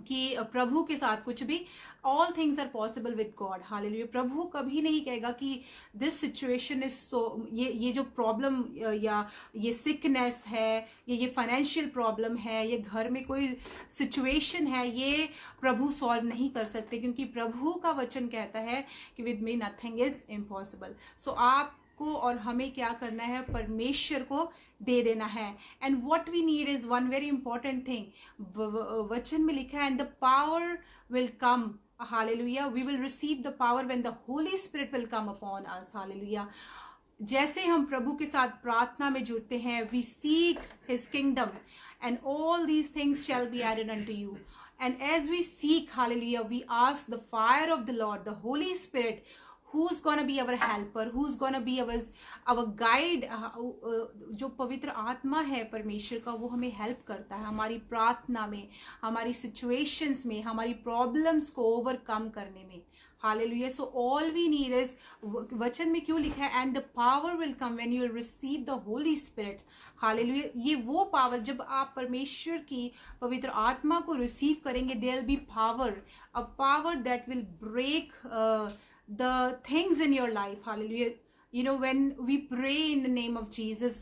कि प्रभु के साथ कुछ भी, all things are possible with God. Hallelujah. प्रभु कभी नहीं कहेगा कि दिस सिचुएशन इज सो, ये जो प्रॉब्लम या ये सिकनेस है, ये फाइनेंशियल प्रॉब्लम है, ये घर में कोई सिचुएशन है, ये प्रभु सॉल्व नहीं कर सकते, क्योंकि प्रभु का वचन कहता है कि with me nothing is impossible. So आप को और हमें क्या करना है, परमेश्वर को दे देना है. And what we need is one very important thing. वचन में लिखा है and the power will come. Hallelujah. We will receive the power when the holy spirit will come upon us. Hallelujah. जैसे हम प्रभु के साथ प्रार्थना में जुड़ते हैं, we seek his kingdom and all these things shall be added unto you. And as we seek, hallelujah, we ask the fire of the Lord, the Holy Spirit, who's gonna be our helper, who's gonna be our guide. जो पवित्र आत्मा है परमेश्वर का, वो हमें help करता है हमारी प्रार्थना में, हमारी सिचुएशंस में, हमारी प्रॉब्लम्स को ओवरकम करने में. Hallelujah. So all we need is, वचन में क्यों लिखा है and the power will come when you will receive the holy spirit. Hallelujah. ये वो पावर, जब आप परमेश्वर की पवित्र आत्मा को रिसीव करेंगे, there will be power, a power that will break the things in your life. Hallelujah. You know, when we pray in the name of Jesus,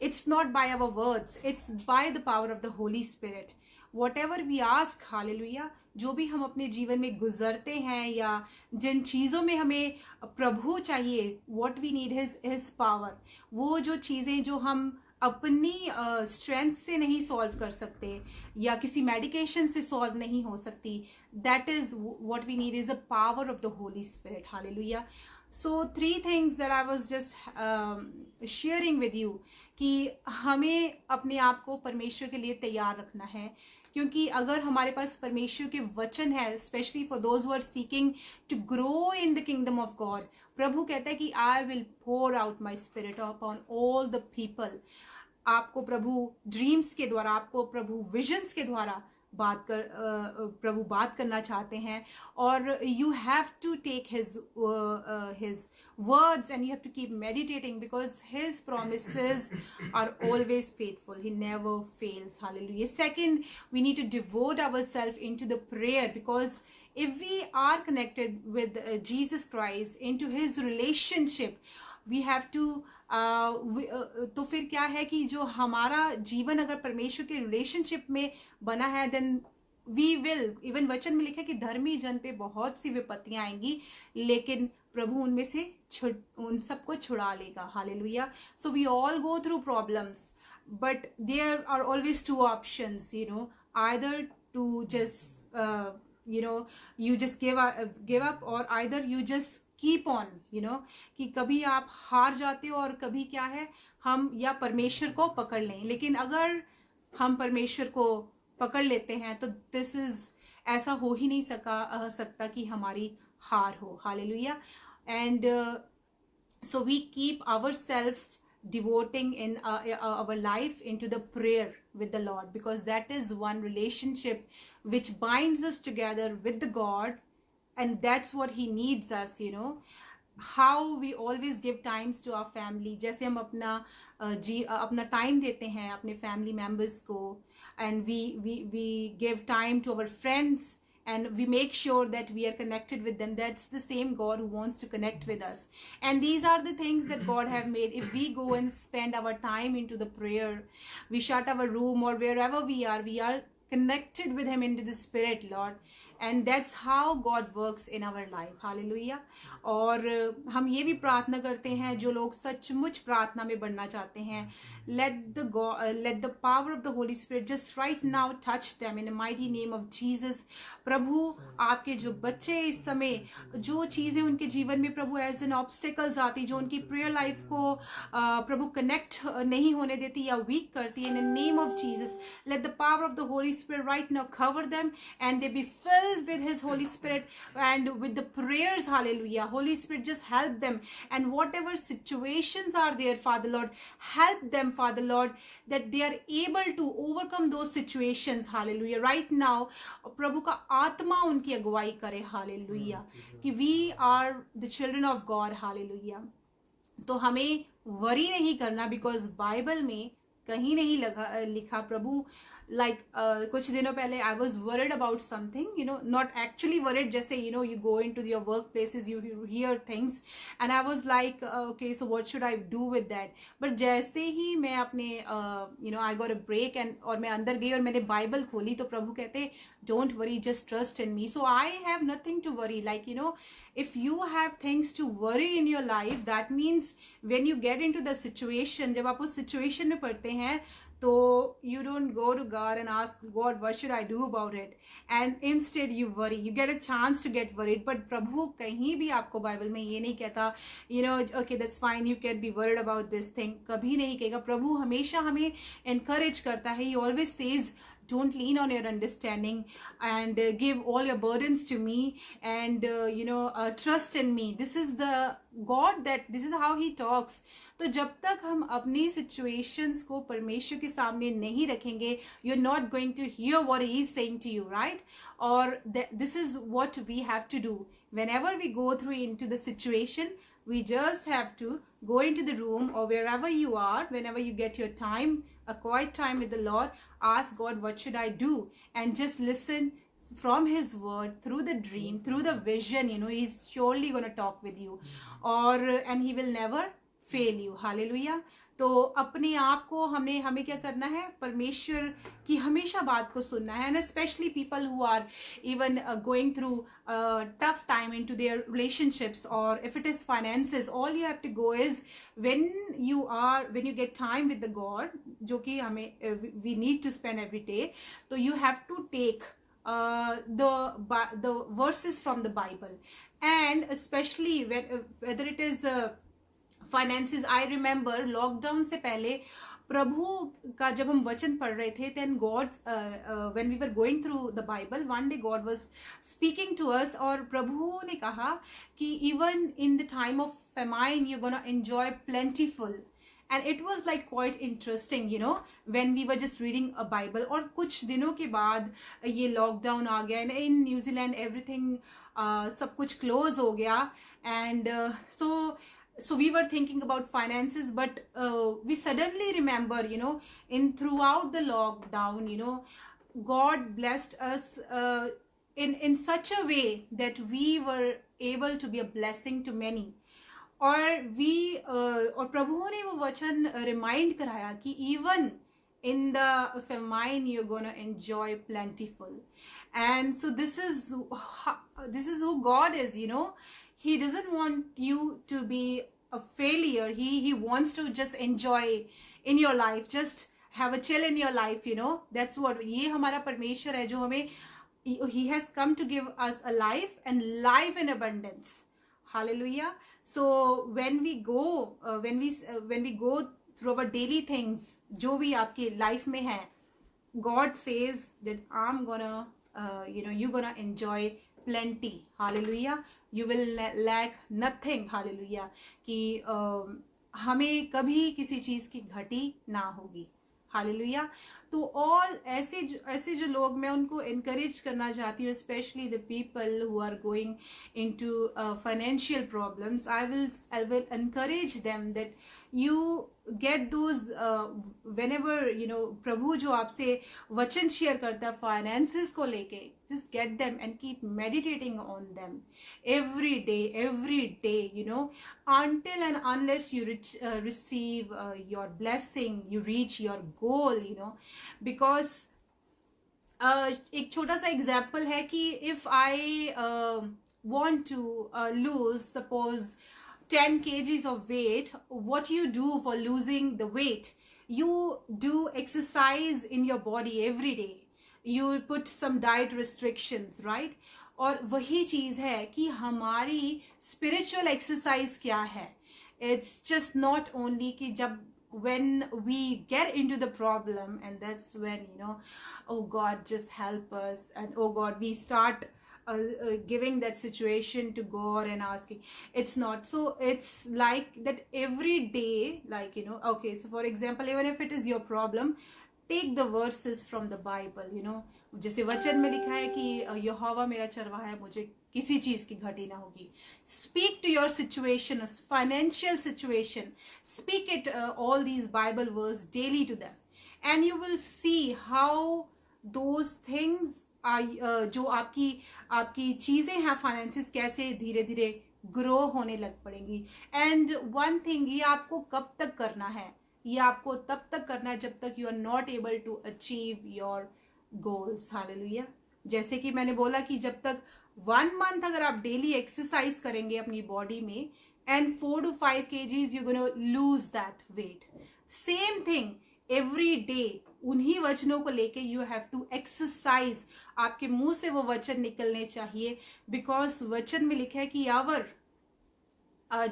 it's not by our words, it's by the power of the Holy Spirit. Whatever we ask, hallelujah, जो भी हम अपने जीवन में गुजरते हैं या जिन चीज़ों में हमें प्रभु चाहिए, what we need is his power. वो जो चीज़ें जो हम अपनी स्ट्रेंथ से नहीं सॉल्व कर सकते या किसी मेडिकेशन से सॉल्व नहीं हो सकती, that is what we need is a power of the holy spirit. Hallelujah. So 3 things that I was just sharing with you, कि हमें अपने आप को परमेश्वर के लिए तैयार रखना है, क्योंकि अगर हमारे पास परमेश्वर के वचन है, specially for those who are seeking to grow in the kingdom of God, प्रभु कहता है कि I will pour out my spirit upon all the people. आपको प्रभु ड्रीम्स के द्वारा, आपको प्रभु विजन्स के द्वारा प्रभु बात करना चाहते हैं. और you have to take his words and you have to keep meditating, because his promises are always faithful. He never fails. Hallelujah. Second, we need to devote ourself into the prayer, because if we are connected with Jesus Christ into his relationship, we have to तो फिर क्या है कि जो हमारा जीवन अगर परमेश्वर के रिलेशनशिप में बना है, देन वी विल, इवन वचन में लिखा है कि धर्मी जन पे बहुत सी विपत्तियां आएंगी, लेकिन प्रभु उनमें से उन सबको छुड़ा लेगा. Hallelujah. So we all go through problems, but there are always 2 options, you know, either to just you just give up, or either you just keep on, you know, कि कभी आप हार जाते हो और कभी क्या है, हम या परमेश्वर को पकड़ लें. लेकिन अगर हम परमेश्वर को पकड़ लेते हैं तो दिस इज, ऐसा हो ही नहीं सकता कि हमारी हार हो. Hallelujah. And so we keep ourselves devoting in our life into the prayer with the Lord, because that is one relationship which binds us together with the God, and that's what he needs us, you know. How we always give times to our family, जैसे हम अपना time देते हैं अपने family members को, and we give time to our friends, and we make sure that we are connected with them. That's the same God who wants to connect with us. And these are the things that God have made. If we go and spend our time into the prayer, we shut our room or wherever we are connected with him into the spirit, Lord. And that's how God works in our life. Hallelujah. और हम ये भी प्रार्थना करते हैं, जो लोग सचमुच प्रार्थना में बढ़ना चाहते हैं, let the power of the Holy Spirit just right now touch them in the mighty name of Jesus. प्रभु आपके जो बच्चे इस समय, जो चीज़ें उनके जीवन में प्रभु एज एन ऑब्स्टिकल्स आती, जो उनकी प्रेयर लाइफ को प्रभु कनेक्ट नहीं होने देती या वीक करती है, in the name of Jesus, let the power of the Holy Spirit right now cover them and they be filled filled with his Holy Spirit and with the prayers, hallelujah. Holy Spirit, just help them, and whatever situations are there, Father Lord, help them, Father Lord, that they are able to overcome those situations, hallelujah. Right now प्रभु का आत्मा उनकी अगुवाई करे, hallelujah, कि we are the children of God, hallelujah. तो हमें worry नहीं करना, बिकॉज बाइबल में कहीं नहीं लिखा प्रभु like कुछ दिनों पहले I was worried about something, not actually worried, जैसे you go into your workplaces, you hear things and I was like okay, so what should I do with that. But जैसे ही मैं अपने I got a break and और मैं अंदर गई और मैंने बाइबल खोली, तो प्रभु कहते don't worry, just trust in me. So I have nothing to worry. Like if you have things to worry in your life, that means when you get into the situation, जब आप उस situation में पड़ते हैं, so you don't go to God and ask God, what should I do about it, and instead you worry. You get a chance to get worried, but प्रभु कहीं भी आपको Bible में ये नहीं कहता okay, that's fine, you can be worried about this thing. कभी नहीं कहेगा. प्रभु हमेशा हमें encourage करता है. He always says, don't lean on your understanding and give all your burdens to me and trust in me. This is the God, that this is how he talks. तो जब तक हम अपनी situations को परमेश्वर के सामने नहीं रखेंगे, you're not going to hear what he is saying to you, right? Or this is what we have to do. Whenever we go through into the situation, we just have to go into the room or wherever you are, whenever you get your time, a quiet time with the Lord, ask God, what should I do? And just listen from his word, through the dream, through the vision. He's surely going to talk with you, and he will never fail you. Hallelujah. तो अपने आप को हमें क्या करना है, परमेश्वर की हमेशा बात को सुनना है. And especially people who are even going through tough time into their relationships, or if it is finances, all you have to go is when you get time with the God, जो कि हमें we need to spend every day, so you have to take the verses from the Bible, and especially whether it is finances. I remember lockdown से पहले प्रभु का जब हम वचन पढ़ रहे थे, then God when we were going through the Bible, one day God was speaking to us, और प्रभु ने कहा कि even in the time of famine you're gonna enjoy plentiful. And it was like quite interesting, when we were just reading a Bible. और कुछ दिनों के बाद ये lockdown आ गया, and in New Zealand everything सब कुछ close हो गया, and so we were thinking about finances, but we suddenly remember, in throughout the lockdown, God blessed us in such a way that we were able to be a blessing to many. और प्रभु ने वो वचन remind कराया कि even in the famine you're gonna enjoy plentiful. And so this is who God is. He doesn't want you to be a failure. He wants to just enjoy in your life, just have a chill in your life. That's what ये हमारा परमेश्वर है जो हमें, he has come to give us a life and life in abundance. Hallelujah. So when we go through our daily things, जो भी आपकी life में है, God says that I'm gonna you're gonna enjoy plenty. Hallelujah. You will lack nothing. Hallelujah. कि हमें कभी किसी चीज की घटी ना होगी. Hallelujah. तो all ऐसे जो लोग, मैं उनको encourage करना चाहती हूँ, especially the people who are going into financial problems. I will encourage them that you get those whenever प्रभु जो आपसे वचन शेयर करता है finances को लेके, just get them and keep meditating on them every day, until and unless you receive your blessing, you reach your goal, because एक छोटा सा example है कि if I want to lose, suppose 10 kgs of weight, what you do for losing the weight? You do exercise in your body every day. You put some diet restrictions, right? और वही चीज है कि हमारी spiritual exercise क्या है. It's just not only कि जब when we get into the problem, and that's when, oh God, just help us, and oh God, we start giving that situation to God and asking. It's not so. It's like that every day, like, okay, so for example, even if it is your problem, take the verses from the Bible. जैसे वचन में लिखा है कि यहोवा मेरा चरवाहा है, मुझे किसी चीज की घटी ना होगी. Speak to your situation, a financial situation. Speak it, all these Bible verses daily to them, and you will see how those things are, जो आपकी चीजें हैं, फाइनेंसेस कैसे धीरे धीरे ग्रो होने लग पड़ेंगी. एंड वन थिंग, ये आपको कब तक करना है? ये आपको तब तक करना है जब तक you are not able to achieve your goals. Hallelujah. जैसे कि मैंने बोला कि जब तक 1 मंथ अगर आप डेली एक्सरसाइज करेंगे अपनी बॉडी में, and 4 to 5 kgs you gonna lose that weight. Same thing every day, उन्हीं वचनों को लेके यू हैव टू एक्सरसाइज. आपके मुंह से वो वचन निकलने चाहिए, बिकॉज वचन में लिखा है कि यावर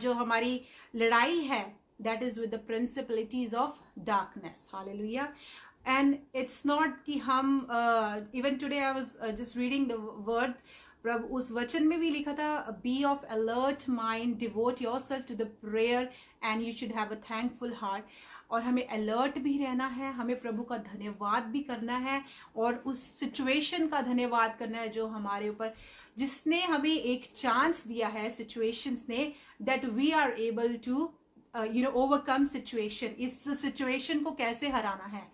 जो हमारी लड़ाई है, that is with the principalities of darkness. Hallelujah. And it's not कि हम even today I was just reading the word, प्रभु उस वचन में भी लिखा था, be of alert mind, devote yourself to the prayer and you should have a thankful heart. और हमें अलर्ट भी रहना है, हमें प्रभु का धन्यवाद भी करना है, और उस सिचुएशन का धन्यवाद करना है जो हमारे ऊपर, जिसने हमें एक चांस दिया है, सिचुएशंस ने, that we are able to overcome situation. इस सिचुएशन को कैसे हराना है?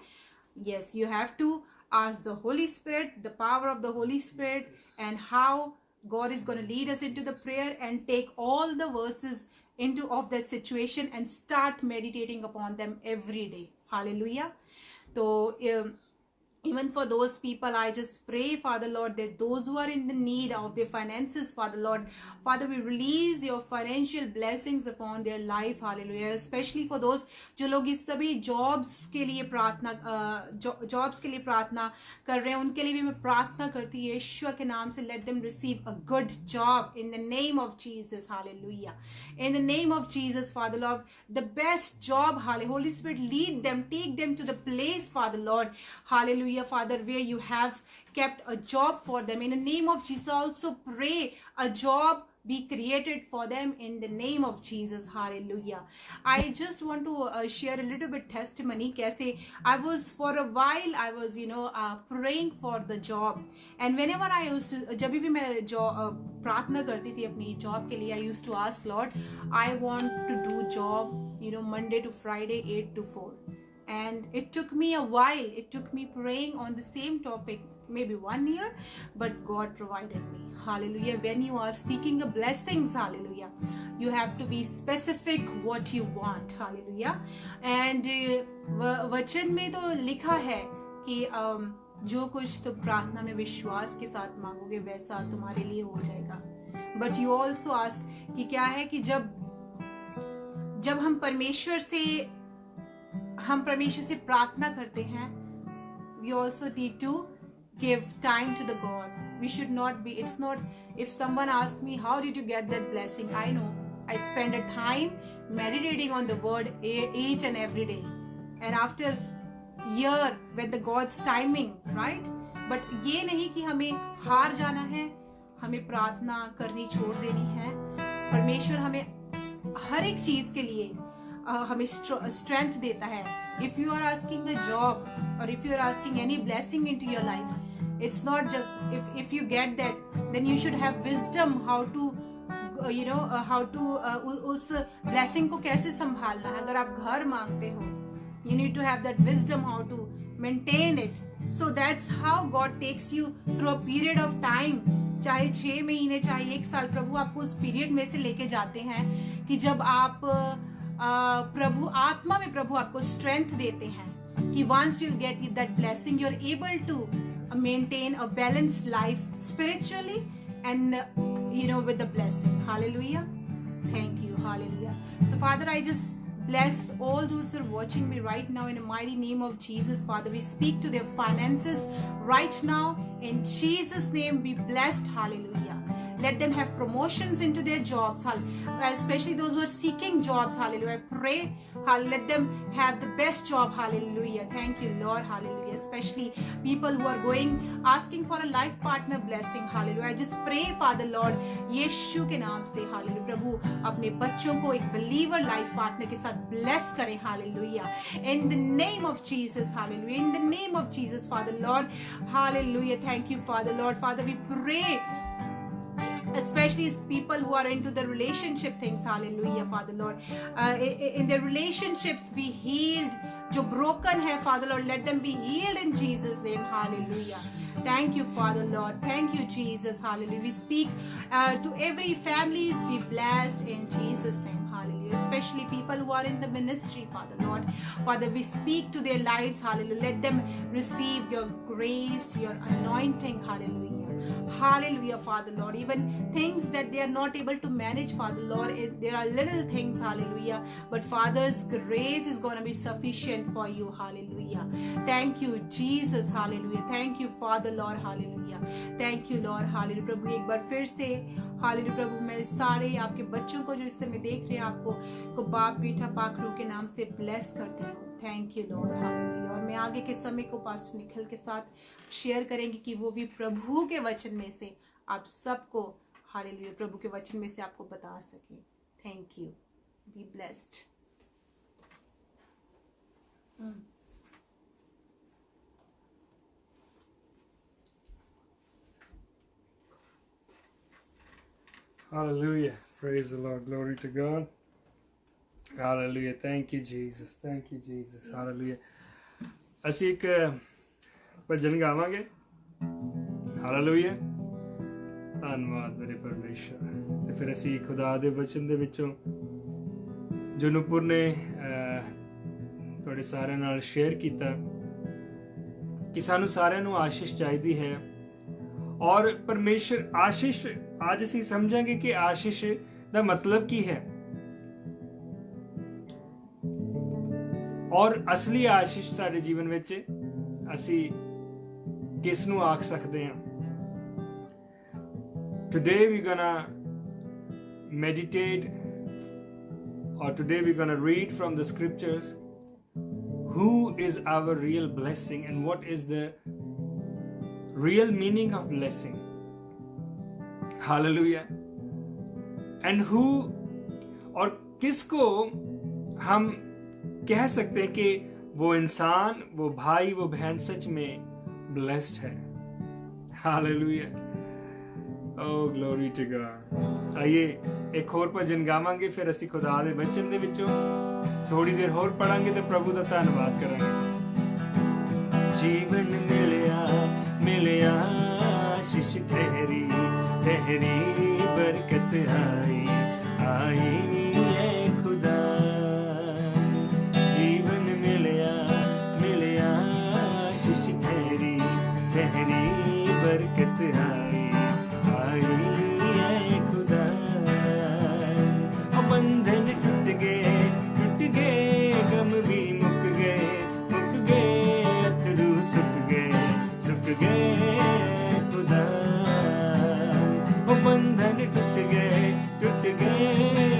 Yes, you have to ask the Holy Spirit, the power of the Holy Spirit, and how God is going to lead us into the prayer, and take all the verses of that situation and start meditating upon them every day. Hallelujah. So even for those people, I just pray, Father Lord, that those who are in the need of their finances, Father Lord, Father, we release your financial blessings upon their life. Hallelujah. Especially for those जो लोग इस सभी jobs के लिए प्रार्थना कर रहे हैं, उनके लिए भी मैं प्रार्थना करती हूँ यीशु के नाम से. Let them receive a good job in the name of Jesus. Hallelujah. In the name of Jesus, Father Lord, the best job. Hallelujah. Holy Spirit, lead them, take them to the place, Father Lord. Hallelujah. Father, where you have kept a job for them. In the name of Jesus, also pray a job be created for them in the name of Jesus. Hallelujah. I just want to share a little bit testimony. कैसे I was, for a while I was praying for the job, and whenever I used to, जब भी मैं प्रार्थना करती थी अपनी job के लिए, I used to ask Lord, I want to do job Monday to Friday 8 to 4. And it took me a while. It took me praying on the same topic, maybe 1 year, but God provided me. Hallelujah. When you are seeking a blessings, hallelujah, you have to be specific what you want. Hallelujah. And वचन में तो लिखा है कि जो कुछ तुम प्रार्थना में विश्वास के साथ मांगोगे वैसा तुम्हारे लिए हो जाएगा. But you also ask कि क्या है कि जब हम परमेश्वर से प्रार्थना करते हैं, we also need to give time to the God. We should not be, it's not, if someone asks me, how did you get that blessing? I know, I spend a time meditating on the word each and every day. And after year, when the God's timing, right? But ये नहीं कि हमें हार जाना है, हमें प्रार्थना करनी छोड़ देनी है. परमेश्वर हमें हर एक चीज के लिए हमें strength देता है. If you are asking a job, or if you are asking any blessing into your life, it's not just if you get that, then you should have wisdom how to उस blessing को कैसे संभालना है. अगर आप घर मांगते हो, you need to have that wisdom how to maintain it. So that's how God takes you through a period of time. चाहे 6 महीने, चाहे 1 साल, प्रभु आपको उस पीरियड में से लेके जाते हैं कि जब आप प्रभु आत्मा में प्रभु आपको स्ट्रेंथ देते हैं कि once you get that blessing, you're able to maintain a balanced life spiritually and with the blessing. Hallelujah. Thank you. Hallelujah. So Father, I just bless all those who are watching me right now in the mighty name of Jesus. Father, we speak to their finances right now. In Jesus' name, be blessed. Hallelujah. Let them have promotions into their jobs, especially those who are seeking jobs. Hallelujah. I pray, let them have the best job. Hallelujah. Thank you, Lord. Hallelujah. Especially people who are asking for a life partner blessing. Hallelujah. I just pray, Father Lord, यीशु के नाम से, hallelujah, प्रभु अपने बच्चों को एक believer life partner के साथ bless करें. Hallelujah. In the name of Jesus. Hallelujah. In the name of Jesus, Father Lord. Hallelujah. Thank you, Father Lord. Father, we pray, especially people who are into the relationship things. Hallelujah, Father Lord. In their relationships, be healed. जो broken है, Father Lord, let them be healed in Jesus' name. Hallelujah. Thank you, Father Lord. Thank you, Jesus. Hallelujah. We speak to every families, be blessed in Jesus' name. Hallelujah. Especially people who are in the ministry, Father Lord. Father, we speak to their lives. Hallelujah. Let them receive your grace, your anointing. Hallelujah. Hallelujah, Father Lord. Even things that they are not able to manage, Father Lord, there are little things. Hallelujah. But Father's grace is going to be sufficient for you. Hallelujah. Thank you, Jesus. Hallelujah. Thank you, Father Lord. Hallelujah. Thank you, Lord. Hallelujah. प्रभु एक बार फिर से, hallelujah प्रभु, मैं सारे आपके बच्चों को जो इस समय देख रहे हैं, आपको को बाप बेटा पाक रूह के नाम से ब्लेस करते हैं. Thank you Lord. हालेलुया. और मैं आगे के समय को पास्टर निखिल के साथ शेयर करेंगे कि वो भी प्रभु के वचन में से आप सबको, हालेलुया, प्रभु के वचन में से आपको बता सके. Thank you. Be blessed. Hallelujah. Praise the Lord. Glory to God. Hallelujah. Thank you, Jesus. Thank you, Jesus. Hallelujah. ਅਸੀਂ ਇੱਕ ਭਜਨ ਗਾਵਾਂਗੇ. ਹਾਲੇਲੂਇਆ. ਧੰਨਵਾਦ ਮੇਰੇ ਪਰਮੇਸ਼ਰ. ਤੇ ਫਿਰ ਅਸੀਂ ਖੁਦਾ ਦੇ ਵਚਨ ਦੇ ਵਿੱਚੋਂ ਜੋ ਨੂਪੁਰ ਨੇ ਤੁਹਾਡੇ ਸਾਰਿਆਂ ਨਾਲ ਸ਼ੇਅਰ ਕੀਤਾ ਕਿ ਸਾਨੂੰ ਸਾਰਿਆਂ ਨੂੰ ਆਸ਼ੀਸ਼ ਚਾਹੀਦੀ ਹੈ. ਔਰ ਪਰਮੇਸ਼ਰ ਆਸ਼ੀਸ਼, ਅੱਜ ਅਸੀਂ ਸਮਝਾਂਗੇ ਕਿ ਆਸ਼ੀਸ਼ ਦਾ ਮਤਲਬ ਕੀ ਹੈ ਔਰ ਅਸਲੀ ਆਸ਼ੀਸ਼ ਸਾਡੇ ਜੀਵਨ ਵਿੱਚ ਅਸੀਂ ਕਿਸ ਨੂੰ ਆਖ ਸਕਦੇ ਹਾਂ. Today we're gonna meditate, or today we're gonna read from the scriptures who is our real blessing and what is the real meaning of blessing. Hallelujah. And who, और किसको हम कह सकते हैं कि वो इंसान, वो भाई, वो बहन सच में ब्लेस्ड है. Hallelujah. Oh, glory to God. आइए एक ਹੋਰ ਭਜਨ ਗਾਵਾਂਗੇ, ਫਿਰ ਅਸੀਂ ਖੁਦਾ ਦੇ ਵਚਨ ਦੇ ਵਿੱਚੋਂ ਥੋੜੀ ਦੇਰ ਹੋਰ ਪੜਾਂਗੇ ਤੇ ਪ੍ਰਭੂ ਦਾ ਧੰਨਵਾਦ ਕਰਾਂਗੇ. ਜੀਵਨ ਮਿਲਿਆ ਆਸ਼ੀਸ਼ ਠਹਿਰੀ ਬਰਕਤ ਆਈ ਹੈ ਖੁਦਾ. ਜੀਵਨ ਮਿਲਿਆ ਆਸ਼ੀਸ਼ ਠਹਿਰੀ ਬਰਕਤ ਆਈ ਹੈ ਖੁਦਾ. ਬੰਧਨ ਟੁੱਟ ਗਏ ਗਮ ਵੀ ਮੁੱਕ ਗਏ ਅਥਰੂ ਸੁੱਕ ਗਏ ਖੁਦਾ. ਬੰਧਨ ਟੁੱਟ ਗਏ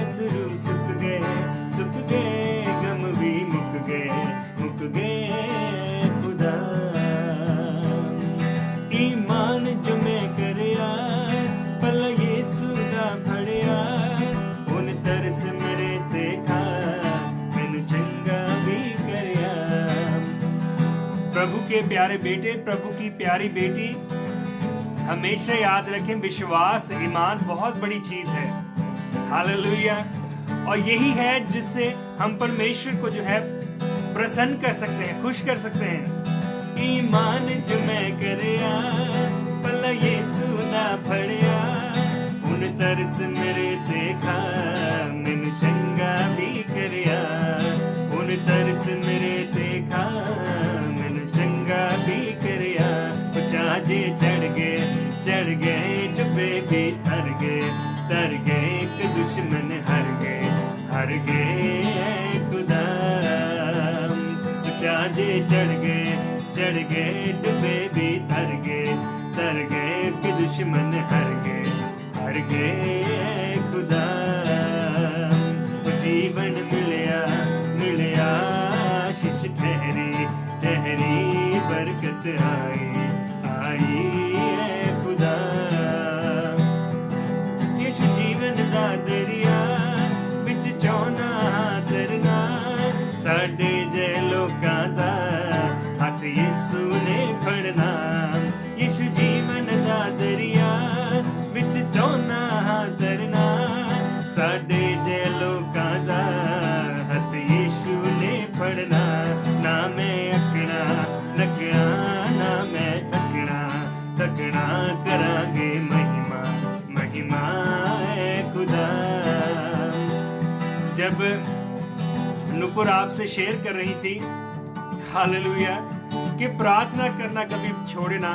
ਅਥਰੂ ਸੁੱਕ ਗਏ ਗਮ ਵੀ ਮੁੱਕ ਗਏ ਖੁਦਾ. ਈਮਾਨ ਜੋ ਮੈਂ ਕਰਿਆ ਭਲਾ ਯੇਸੂ ਦਾ ਫੜਿਆ, ਉਹਨੇ ਤਰਸ ਮੇਰੇ ਤੇ ਖਾ ਮੈਨੂੰ ਚੰਗਾ ਵੀ ਕਰਿਆ. प्रभु के प्यारे बेटे, प्रभु की प्यारी बेटी, हमेशा याद रखें विश्वास, ईमान बहुत बड़ी चीज है. हालेलुया. और यही है जिससे हम परमेश्वर को जो है प्रसन्न कर सकते हैं, खुश कर सकते हैं. ईमान जो मैं करिया भला यीशु दा फड़िया, उन तरस मेरे ते खा मैनू चंगा भी करिया. उन तरस मेरे ते खा मैनू चंगा भी करिया. चाजे चढ़ गए डुबे भी तर गए एक दुश्मन हर गए खुदा. चाजे चढ़ गए डुबे भी तर गए एक दुश्मन हर गए खुदा जीवन मिलिया मिलिया आशीष ठहरी ठहरी बरकत आई आई है खुदा यीशु जीवन दा दरिया विच चौना तरना साडे जे लोकां दा हथ यीशु ने फड़ना यीशु जीवन दा दरिया विच चौना तरना साडे जे लोकां दा हथ यीशु ने फड़ना ना मैं अकना नकना ना मैं थकना थकना करांगे महिमा महिमा है खुदा जब नुपुर आपसे शेयर कर रही थी हालेलुया कि प्रार्थना करना कभी छोड़े ना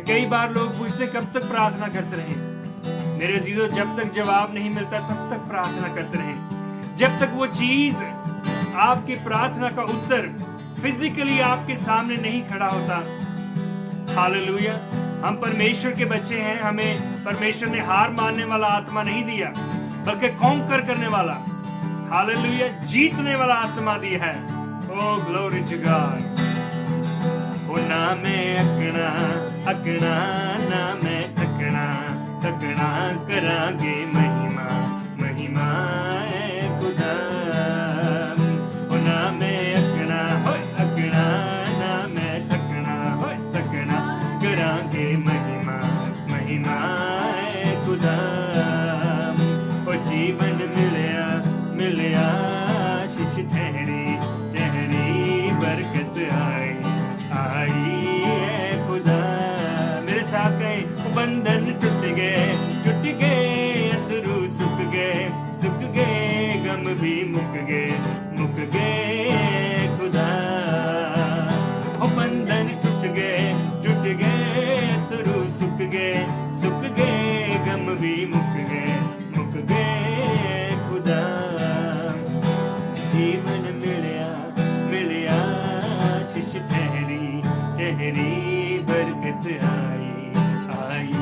कई बार लोग पूछते कब तक प्रार्थना करते रहें मेरे अजीजों जब तक जवाब नहीं मिलता तब तक प्रार्थना करते रहें जब तक वो चीज आपकी प्रार्थना का उत्तर फिजिकली आपके सामने नहीं खड़ा होता हालेलुया हम परमेश्वर के बच्चे हैं हमें परमेश्वर ने हार मानने वाला आत्मा नहीं दिया बल्कि कॉन्कर करने वाला हालेलुया जीतने वाला आत्मा दिया है ओ ग्लोरी टू गॉड ओ ना मैं अकना अकना ना मैं थकना थकना करांगे महिमा महिमा है खुदा ओ ना मैं अकना होय अकना ना मैं थकना होय थकना करांगे महिमा महिमा है खुदा ओ जीवन मिलिया मिलिया आशीष ठहरी ठहरी बरकत आई आई है खुदा मेरे साथ कहीं बंधन टूट गए अथरू सुख गए गम भी मुक गए खुदा ओ बंधन टूट गए अथरू सुख गए गम भी मुक गए खुदा जीवन मिलिया मिलिया आशीष ठहरी ठहरी बरकत आई आई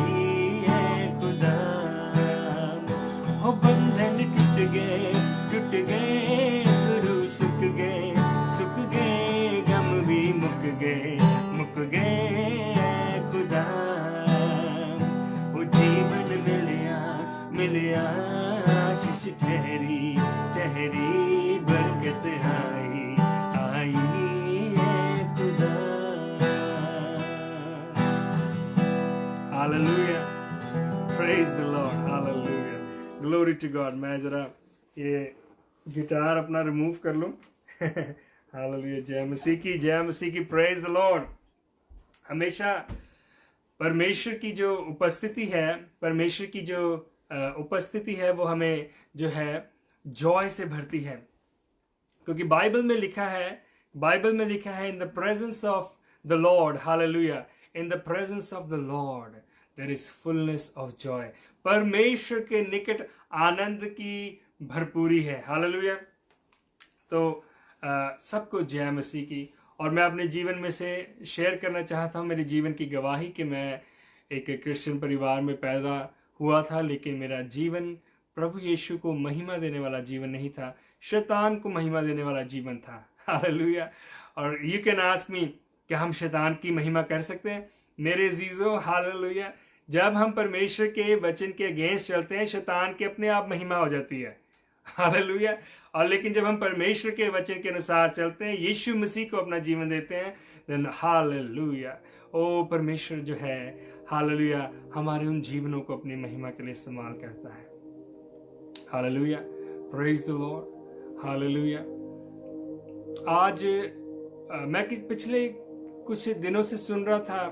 है खुदा ओ बंधन टूट गए गुरु सुख गए गम भी मुक गए खुदा ओ जीवन मिलिया आशीष ठहरी ठहरी बरकत आई आई है खुदा hallelujah praise the Lord hallelujah glory to God मैं जरा ये गिटार अपना रिमूव कर लूं हालेलुया जय मसीह की प्रेज द लॉर्ड हमेशा परमेश्वर की जो उपस्थिति है परमेश्वर की जो उपस्थिति है वो हमें जो है जॉय से भरती है क्योंकि बाइबल में लिखा है in the presence of the Lord hallelujah in the presence of the Lord there is fullness of joy परमेश्वर के निकट आनंद की भरपूरी है हालेलुया तो सबको जय मसीह की और मैं अपने जीवन में से शेयर करना चाहता हूँ मेरे जीवन की गवाही कि मैं एक क्रिश्चियन परिवार में पैदा हुआ था लेकिन मेरा जीवन प्रभु यीशु को महिमा देने वाला जीवन नहीं था शैतान को महिमा देने वाला जीवन था हालेलुया और यू कैन आस्क मी कि हम शैतान की महिमा कर सकते हैं मेरे अजीजों हालेलुया जब हम परमेश्वर के वचन के अगेंस्ट चलते हैं शैतान की अपने आप महिमा हो जाती है हालेलुया और लेकिन जब हम परमेश्वर के वचन के अनुसार चलते हैं यीशु मसीह को अपना जीवन देते हैं देन हालेलुया ओ परमेश्वर जो है हालेलुया हमारे उन जीवनों को अपनी महिमा के लिए इस्तेमाल करता है hallelujah praise the Lord hallelujah आज मैं पिछले कुछ दिनों से सुन रहा था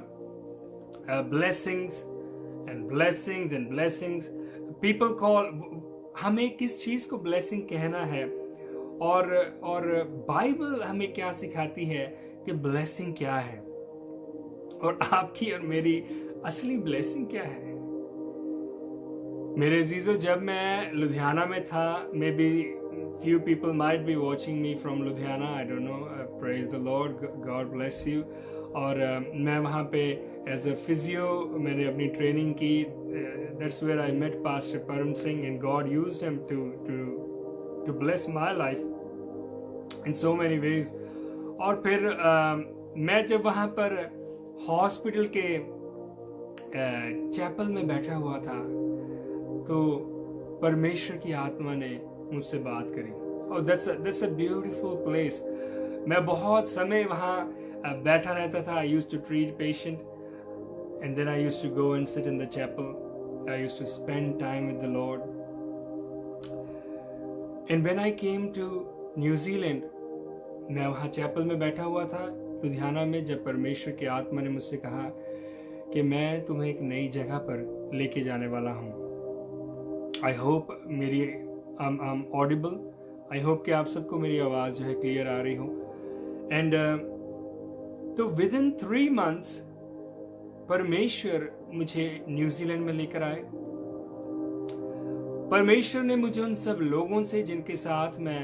blessings and blessings people call हमें किस चीज को ब्लेसिंग कहना है और बाइबल हमें क्या सिखाती है कि ब्लेसिंग क्या है और आपकी और मेरी असली ब्लेसिंग क्या है मेरे अजीजों जब मैं लुधियाना में था may be few people might be watching me from Ludhiana I don't know praise the Lord God bless you और मैं वहाँ पे एज अ फिजियो मैंने अपनी ट्रेनिंग की. That's where I met pastor Param Singh and God used him to bless my life in so many ways. और फिर मैं जब वहाँ पर हॉस्पिटल के चैपल में बैठा हुआ था तो परमेश्वर की आत्मा ने मुझसे बात करी. और दैट्स अ ब्यूटीफुल प्लेस. मैं बहुत समय वहाँ बैठा रहता था. I used to treat patient and then I used to go and sit in the chapel. I used to spend time with the Lord. And when I came to New Zealand, मैं वहाँ chapel में बैठा हुआ था लुधियाना में, जब परमेश्वर की आत्मा ने मुझसे कहा कि मैं तुम्हें एक नई जगह पर लेके जाने वाला हूँ. आई होप मेरी I am audible. I hope कि आप सबको मेरी आवाज़ जो है क्लियर आ रही हो. एंड तो विद इन 3 months परमेश्वर मुझे न्यूजीलैंड में लेकर आए. परमेश्वर ने मुझे उन सब लोगों से जिनके साथ मैं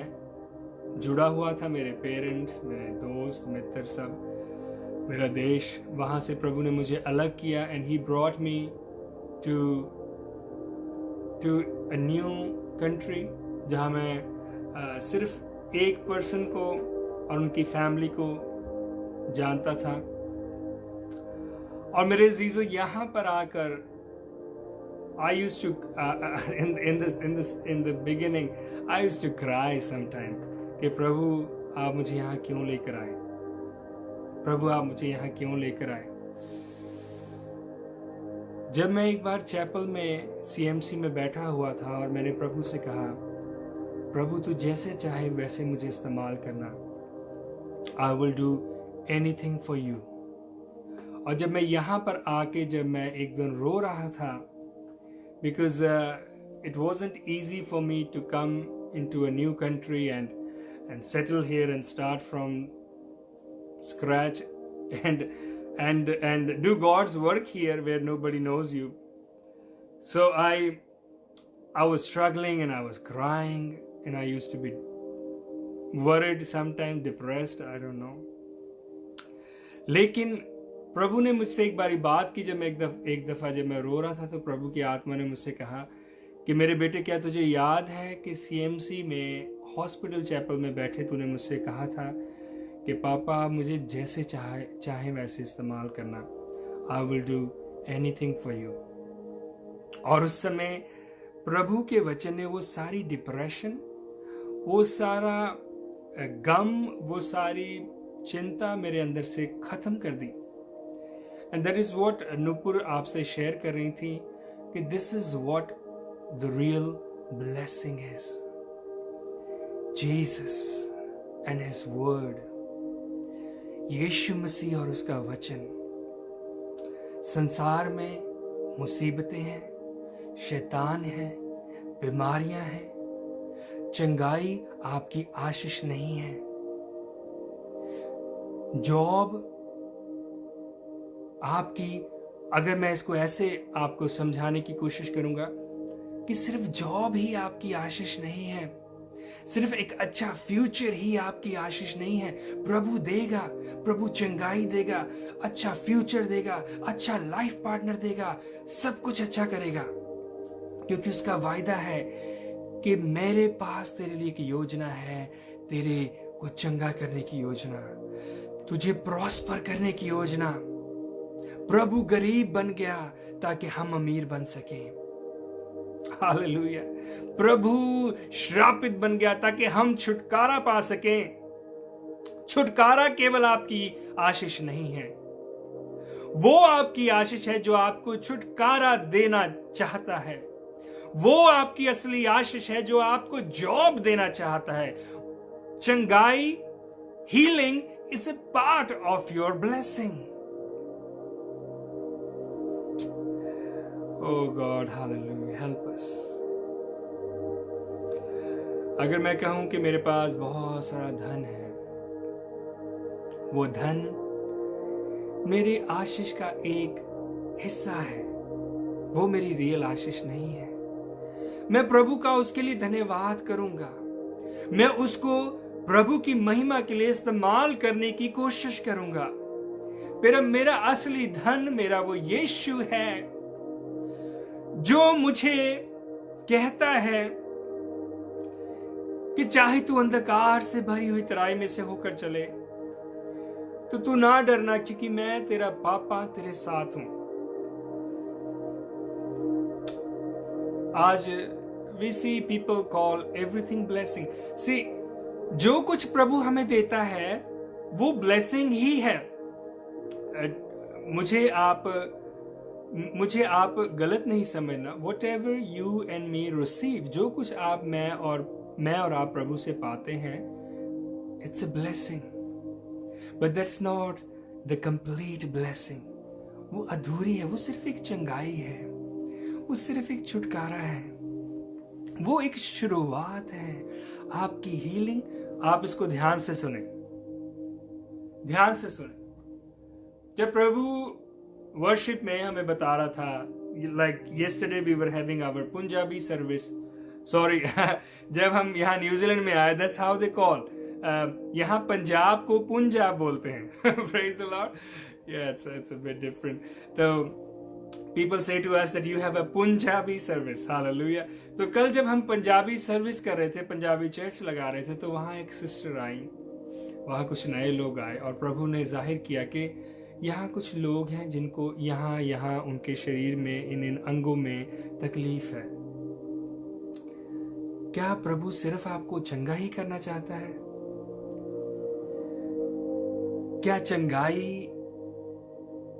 जुड़ा हुआ था, मेरे पेरेंट्स, मेरे दोस्त, मित्र, सब, मेरा देश, वहाँ से प्रभु ने मुझे अलग किया. And he brought me to a new country जहाँ मैं सिर्फ एक पर्सन को और उनकी फैमिली को जानता था. और मेरे अजीजों, यहाँ पर आकर I used to in the beginning I used to cry sometime कि प्रभु आप मुझे यहाँ क्यों लेकर आए, प्रभु आप मुझे यहाँ क्यों लेकर आए. जब मैं एक बार चैपल में CMC में बैठा हुआ था और मैंने प्रभु से कहा, प्रभु तू जैसे चाहे वैसे मुझे इस्तेमाल करना, I will do anything for you. और जब मैं यहाँ पर आके जब मैं एक दिन रो रहा था, because it wasn't easy for me to come into a new country and settle here and start from scratch and do God's work here where nobody knows you. So I was struggling and I was crying and I used to be worried, sometimes depressed, I don't know. लेकिन प्रभु ने मुझसे एक बारी बात की. जब मैं एक दफ़ा जब मैं रो रहा था तो प्रभु की आत्मा ने मुझसे कहा कि मेरे बेटे, क्या तुझे याद है कि CMC में हॉस्पिटल चैपल में बैठे तूने मुझसे कहा था कि पापा मुझे जैसे चाहे वैसे इस्तेमाल करना, I will do anything for you. और उस समय प्रभु के वचन ने वो सारी डिप्रेशन, वो सारा गम, वो सारी चिंता मेरे अंदर से खत्म कर दी. And that is what Nupur आपसे शेयर कर रही थी कि this is what the real blessing is. Jesus and his word, Yeshu Masih और उसका वचन. संसार में मुसीबतें हैं, शैतान है, बीमारियां हैं, चंगाई आपकी आशीष नहीं है. जॉब आपकी, अगर मैं इसको ऐसे आपको समझाने की कोशिश करूंगा कि सिर्फ जॉब ही आपकी आशीष नहीं है, सिर्फ एक अच्छा फ्यूचर ही आपकी आशीष नहीं है. प्रभु देगा, प्रभु चंगाई देगा, अच्छा फ्यूचर देगा, अच्छा लाइफ पार्टनर देगा, सब कुछ अच्छा करेगा, क्योंकि उसका वायदा है कि मेरे पास तेरे लिए एक योजना है, तेरे को चंगा करने की योजना, तुझे प्रॉस्पर करने की योजना. प्रभु गरीब बन गया ताकि हम अमीर बन सकें. हालेलुया. प्रभु श्रापित बन गया ताकि हम छुटकारा पा सकें. छुटकारा केवल आपकी आशीष नहीं है, वो आपकी आशीष है जो आपको छुटकारा देना चाहता है. वो आपकी असली आशीष है जो आपको जॉब देना चाहता है. चंगाई, healing is a part of your blessing. Oh God, hallelujah, help us. अगर मैं कहूं कि मेरे पास बहुत सारा धन है, वो धन मेरी आशीष का एक हिस्सा है, वो मेरी रियल आशीष नहीं है. मैं प्रभु का उसके लिए धन्यवाद करूंगा. मैं उसको प्रभु की महिमा के लिए इस्तेमाल करने की कोशिश करूंगा. मेरा असली धन मेरा वो यीशु है, जो मुझे कहता है कि चाहे तू अंधकार से भरी हुई तराई में से होकर चले तो तू ना डरना, क्योंकि मैं तेरा पापा तेरे साथ हूं। आज we see people call everything blessing. See, जो कुछ प्रभु हमें देता है वो ब्लेसिंग ही है। मुझे आप गलत नहीं समझना। Whatever you and me receive, जो कुछ आप मैं और आप प्रभु से पाते हैं, it's a blessing, but that's not the complete blessing. वो अधूरी है, वो सिर्फ एक चंगाई है, वो सिर्फ एक छुटकारा है, वो एक शुरुआत है आपकी हीलिंग। आप इसको ध्यान से सुने। जब प्रभु वर्शिप में हमें बता रहा था, like yesterday we were having our Punjabi service. Sorry जब हम यहाँ न्यूजीलैंड में आए, that's how they call. यहाँ पंजाब को punjab बोलते हैं। Praise the Lord. Yeah, it's a bit different. So people say to us that you have a Punjabi service. Hallelujah. तो कल जब हम पंजाबी सर्विस कर रहे थे, पंजाबी चर्च लगा रहे थे, तो वहाँ एक सिस्टर आई, वहाँ कुछ नए लोग आए और प्रभु ने जाहिर किया कि यहाँ कुछ लोग हैं जिनको यहाँ उनके शरीर में इन अंगों में तकलीफ है। क्या प्रभु सिर्फ आपको चंगा ही करना चाहता है? क्या चंगाई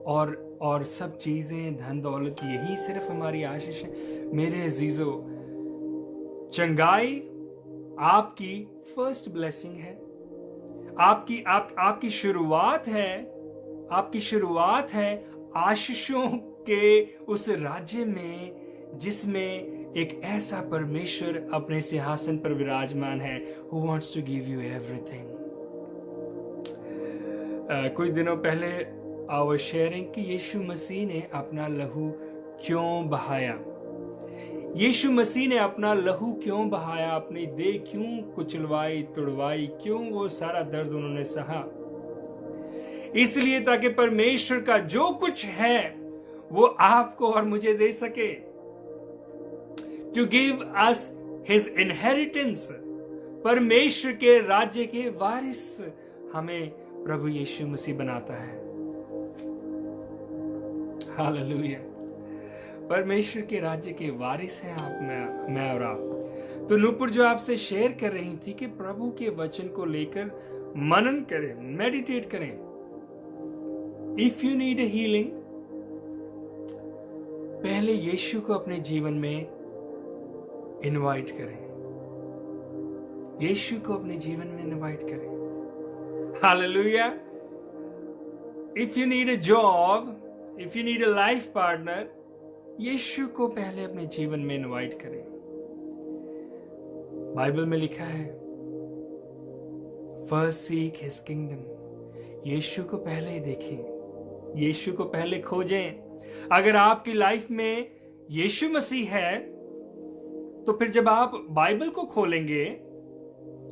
और सब चीजें, धन दौलत, यही सिर्फ हमारी आशीष है? मेरे अजीजों, चंगाई आपकी फर्स्ट ब्लेसिंग है, आपकी शुरुआत है आशीषों के उस राज्य में जिसमें एक ऐसा परमेश्वर अपने सिंहासन पर विराजमान है, who wants to give you everything. कुछ दिनों पहले I was sharing कि यीशु मसीह ने अपना लहू क्यों बहाया। यीशु मसीह ने अपना लहू क्यों बहाया, अपनी देह क्यों कुचलवाई, तुड़वाई, क्यों वो सारा दर्द उन्होंने सहा? इसलिए ताकि परमेश्वर का जो कुछ है वो आपको और मुझे दे सके। To give us his inheritance. परमेश्वर के राज्य के वारिस हमें प्रभु यीशु मसीह बनाता है। हालेलुया। परमेश्वर के राज्य के वारिस हैं आप, मैं और आप। तो नूपुर जो आपसे शेयर कर रही थी कि प्रभु के वचन को लेकर मनन करें, मेडिटेट करें। If you need A healing, पहले यीशु को अपने जीवन में इनवाइट करें। यीशु को अपने जीवन में इनवाइट करें। Hallelujah. If you need a job, if you need a life partner, Yeshu को पहले अपने जीवन में इनवाइट करें। बाइबल में लिखा है, फर्स्ट सीक हिज किंगडम। यीशु को पहले देखें, यीशु को पहले खोजें। अगर आपकी लाइफ में यीशु मसीह है तो फिर जब आप बाइबल को खोलेंगे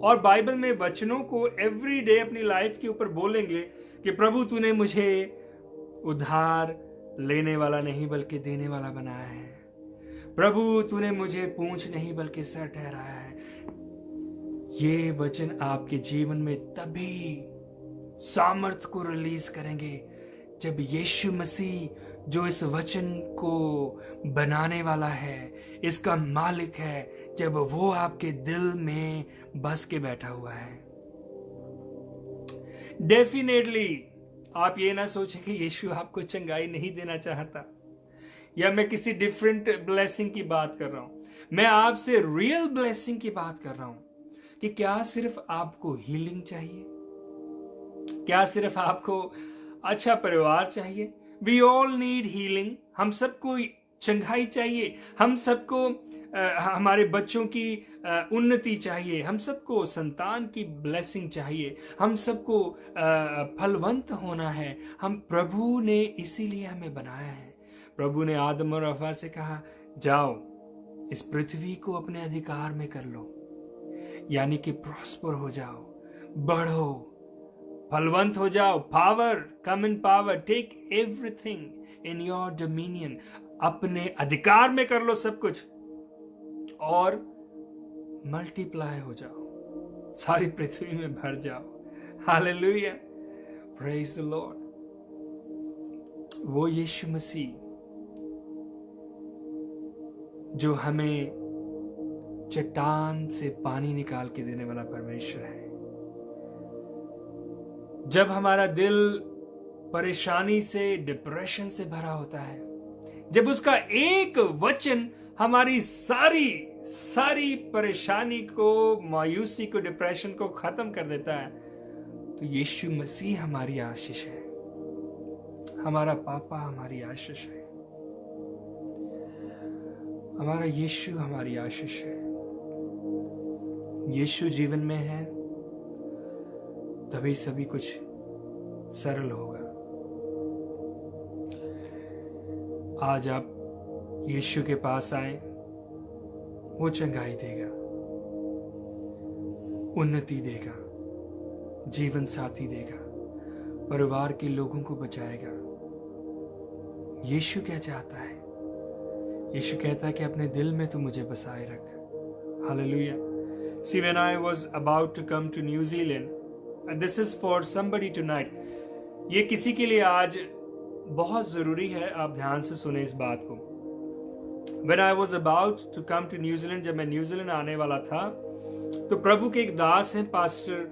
और बाइबल में वचनों को एवरी डे अपनी लाइफ के ऊपर बोलेंगे कि प्रभु तूने मुझे उधार लेने वाला नहीं बल्कि देने वाला बनाया है। प्रभु तूने मुझे पूंछ नहीं बल्कि सर ठहराया है। ये वचन आपके जीवन में तभी सामर्थ को रिलीज करेंगे जब यीशु मसीह, जो इस वचन को बनाने वाला है, इसका मालिक है, जब वो आपके दिल में बस के बैठा हुआ है। डेफिनेटली आप ये ना सोचें कि यीशु आपको चंगाई नहीं देना चाहता या मैं किसी डिफरेंट ब्लेसिंग की बात कर रहा हूं। मैं आपसे रियल ब्लेसिंग की बात कर रहा हूं कि क्या सिर्फ आपको हीलिंग चाहिए? क्या सिर्फ आपको अच्छा परिवार चाहिए? We all need healing. हम सबको चंगाई चाहिए, हम सबको हमारे बच्चों की उन्नति चाहिए, हम सबको संतान की ब्लेसिंग चाहिए, हम सबको फलवंत होना है। हम प्रभु ने इसीलिए हमें बनाया है। प्रभु ने आदम और हव्वा से कहा, जाओ इस पृथ्वी को अपने अधिकार में कर लो, यानी कि प्रॉस्पर हो जाओ, बढ़ो, फलवंत हो जाओ, power, come in power, take everything in your dominion, अपने अधिकार में कर लो सब कुछ और मल्टीप्लाई हो जाओ, सारी पृथ्वी में भर जाओ। Hallelujah, praise the Lord. वो यीशु मसीह जो हमें चट्टान से पानी निकाल के देने वाला परमेश्वर है। जब हमारा दिल परेशानी से, डिप्रेशन से भरा होता है, जब उसका एक वचन हमारी सारी परेशानी को, मायूसी को, डिप्रेशन को खत्म कर देता है, तो यीशु मसीह हमारी आशीष है, हमारा पापा हमारी आशीष है, हमारा यीशु हमारी आशीष है। यीशु जीवन में है तभी सभी कुछ सरल होगा। आज आप यीशु के पास आए, वो चंगाई देगा, उन्नति देगा, जीवन साथी देगा, परिवार के लोगों को बचाएगा। यीशु क्या चाहता है? यीशु कहता है कि अपने दिल में तू मुझे बसाए रख। Hallelujah. See, when I was about to come to New Zealand, and this is for somebody tonight, ये किसी के लिए आज बहुत जरूरी है, आप ध्यान से सुने इस बात को। When I was about to come to New Zealand, जब मैं न्यूजीलैंड आने वाला था, तो प्रभु के एक दास हैं पास्टर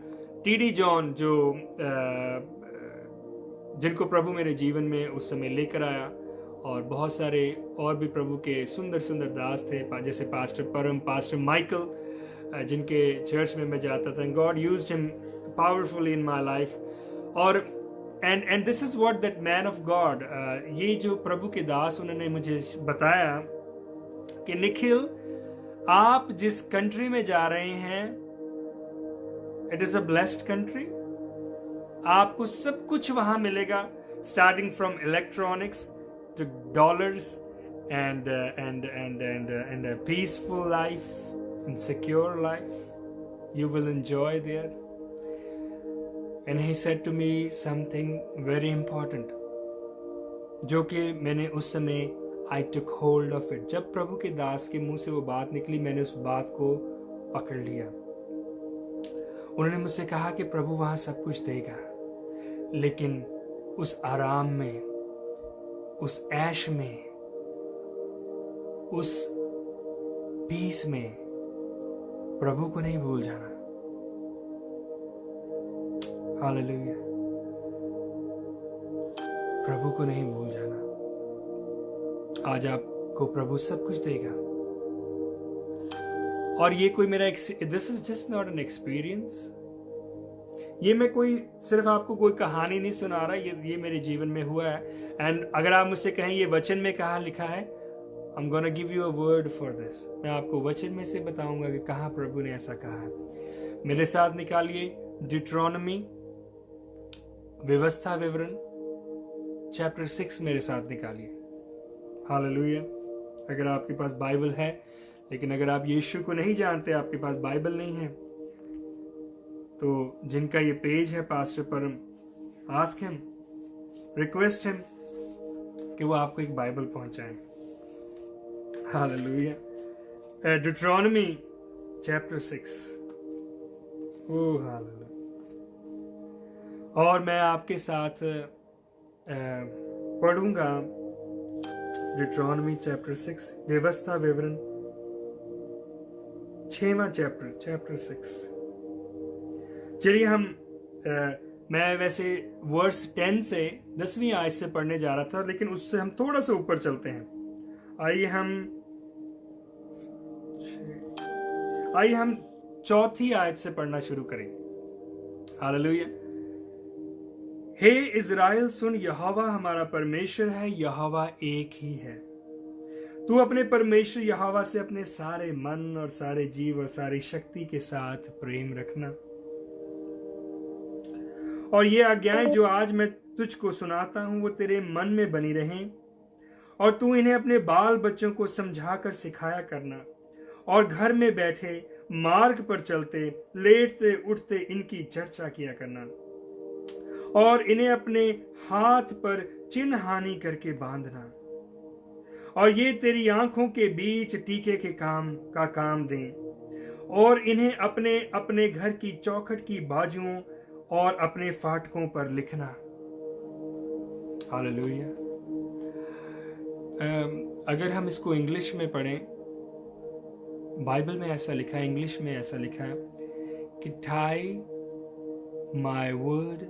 टीडी जॉन, जो जिनको प्रभु मेरे जीवन में उस समय लेकर आया, और बहुत सारे और भी प्रभु के सुंदर सुंदर दास थे, जैसे पास्टर परम, पास्टर माइकल, जिनके चर्च में मैं जाता था। God used him powerfully in my life. और and this is what that man of God, ये जो प्रभु के दास, उन्होंने मुझे बताया कि निखिल, आप जिस कंट्री में जा रहे हैं, it is a blessed country, आपको सब कुछ वहां मिलेगा, starting from electronics to dollars and a peaceful life and secure life you will enjoy there. And he said to me something very important, जो कि मैंने उस समय I took hold of it। जब प्रभु के दास के मुंह से वो बात निकली, मैंने उस बात को पकड़ लिया। उन्होंने मुझसे कहा कि प्रभु वहां सब कुछ देगा, लेकिन उस आराम में, उस ऐश में, उस पीस में प्रभु को नहीं भूल जाना। हालेलुया, प्रभु को नहीं भूल जाना। आज आपको प्रभु सब कुछ देगा। और ये कोई मेरा, this is just not an experience, ये मैं कोई सिर्फ आपको कोई कहानी नहीं सुना रहा, ये मेरे जीवन में हुआ है। एंड अगर आप मुझसे कहें ये वचन में कहाँ लिखा है, I am gonna give you a word for this, मैं आपको वचन में से बताऊंगा कि कहाँ प्रभु ने ऐसा कहा है। मेरे साथ निकालिए डिट्रोनमी, व्यवस्था विवरण, चैप्टर 6 मेरे साथ निकालिए। हालेलुया। अगर आपके पास बाइबल है, लेकिन अगर आप यीशु को नहीं जानते, आपके पास बाइबल नहीं है, तो जिनका ये पेज है पास्टर परम, आस्क हिम, रिक्वेस्ट हिम कि वो आपको एक बाइबल पहुंचाएं। Hallelujah. Deuteronomy chapter 6। Oh hallelujah. और मैं आपके साथ पढ़ूंगा डिट्रोनमी चैप्टर 6, व्यवस्था विवरण 6वां चैप्टर 6। चलिए हम मैं वैसे वर्स 10 से 10वीं आयत से पढ़ने जा रहा था, लेकिन उससे हम थोड़ा सा ऊपर चलते हैं। आइए हम 4थी आयत से पढ़ना शुरू करें। हालेलुया। हे इज़राइल सुन, यहोवा हमारा परमेश्वर है, यहोवा एक ही है। तू अपने परमेश्वर यहोवा से अपने सारे मन और सारे जीव और सारी शक्ति के साथ प्रेम रखना। और ये आज्ञाएं जो आज मैं तुझको सुनाता हूं, वो तेरे मन में बनी रहें, और तू इन्हें अपने बाल बच्चों को समझाकर सिखाया करना, और घर में बैठे, मार्ग पर चलते, लेटते उठते इनकी चर्चा किया करना, और इन्हें अपने हाथ पर चिन्ह हानि करके बांधना, और ये तेरी आंखों के बीच टीके के काम दें, और इन्हें अपने अपने घर की चौखट की बाजुओं और अपने फाटकों पर लिखना। हालेलुया। अगर हम इसको इंग्लिश में पढ़ें, बाइबल में ऐसा लिखा है, इंग्लिश में ऐसा लिखा है कि tie my word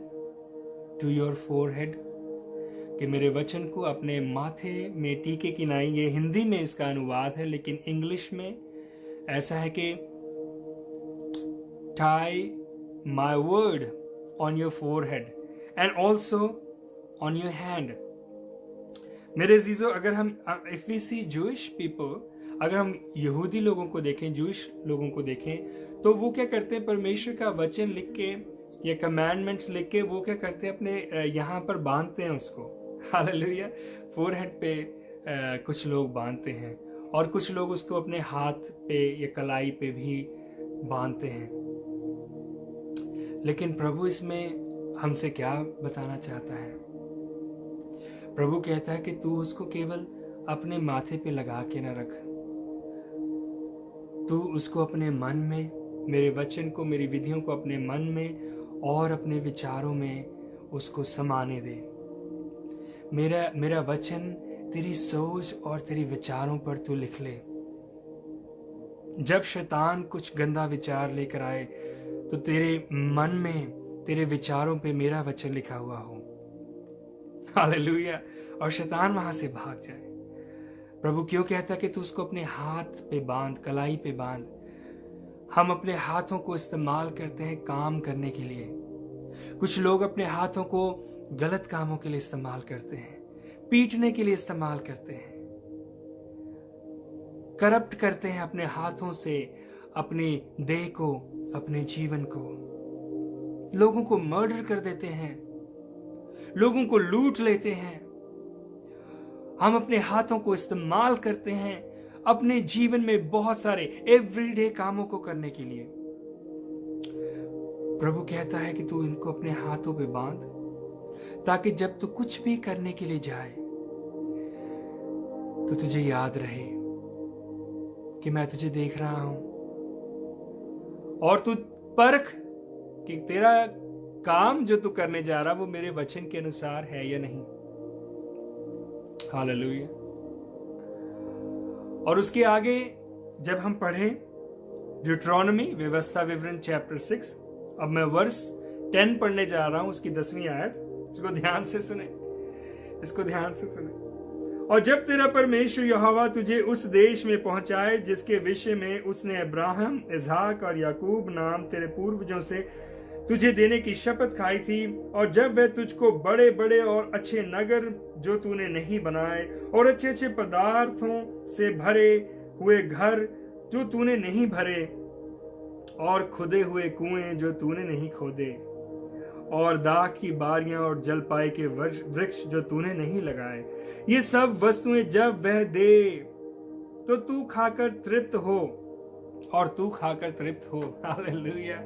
to your forehead, कि मेरे वचन को अपने माथे में टीके किनाएंगे। हिंदी में इसका अनुवाद है, लेकिन इंग्लिश में ऐसा है कि tie my word on your forehead and also on your hand. मेरे अजीजों, अगर हम if we see Jewish people, अगर हम यहूदी लोगों को देखें, जूइश लोगों को देखें, तो वो क्या करते हैं, परमेश्वर का वचन लिख के या कमांडमेंट्स लिख के वो क्या करते हैं, अपने यहाँ पर बांधते हैं उसको। हालेलुया। फोरहेड पे कुछ लोग बांधते हैं, और कुछ लोग उसको अपने हाथ पे या कलाई पे भी बांधते हैं। लेकिन प्रभु इसमें हमसे क्या बताना चाहता है? प्रभु कहता है कि तू उसको केवल अपने माथे पे लगा के न रख, तू उसको अपने मन में, मेरे वचन को, मेरी विधियों को अपने मन में और अपने विचारों में उसको समाने दे। मेरा वचन तेरी सोच और तेरी विचारों पर तू लिख ले। जब शैतान कुछ गंदा विचार लेकर आए, तो तेरे मन में, तेरे विचारों पे मेरा वचन लिखा हुआ हो। हालेलुया। और शैतान वहां से भाग जाए। प्रभु क्यों कहता है कि तू उसको अपने हाथ पे बांध, कलाई पे बांध। हम अपने हाथों को इस्तेमाल करते हैं काम करने के लिए। कुछ लोग अपने हाथों को गलत कामों के लिए इस्तेमाल करते हैं, पीटने के लिए इस्तेमाल करते हैं, करप्ट करते हैं अपने हाथों से अपनी देह को, अपने जीवन को। लोगों को मर्डर कर देते हैं, लोगों को लूट लेते हैं। हम अपने हाथों को इस्तेमाल करते हैं अपने जीवन में बहुत सारे एवरीडे कामों को करने के लिए। प्रभु कहता है कि तू इनको अपने हाथों पे बांध, ताकि जब तू कुछ भी करने के लिए जाए तो तुझे याद रहे कि मैं तुझे देख रहा हूं, और तू परख कि तेरा काम जो तू करने जा रहा वो मेरे वचन के अनुसार है या नहीं। हालेलुया। और उसके आगे जब हम पढ़ें ड्यूटरोनॉमी, व्यवस्था विवरण चैप्टर 6, अब मैं वर्स 10 पढ़ने जा रहा हूं, उसकी 10वीं आयत। इसको ध्यान से सुने, इसको ध्यान से सुने। और जब तेरा परमेश्वर यहोवा तुझे उस देश में पहुंचाए जिसके विषय में उसने अब्राहम, इसहाक और याकूब नाम तेरे पूर्वजों से तुझे देने की शपथ खाई थी, और जब वह तुझको बड़े बड़े और अच्छे नगर जो तूने नहीं बनाए, और अच्छे अच्छे पदार्थों से भरे हुए घर जो तूने नहीं भरे, और खुदे हुए कुएं जो तूने नहीं खोदे, और दाख की बारियां और जलपाई के वृक्ष जो तूने नहीं लगाए, ये सब वस्तुएं जब वह दे तो तू खाकर तृप्त हो, और तू खाकर तृप्त हो। हालेलुया।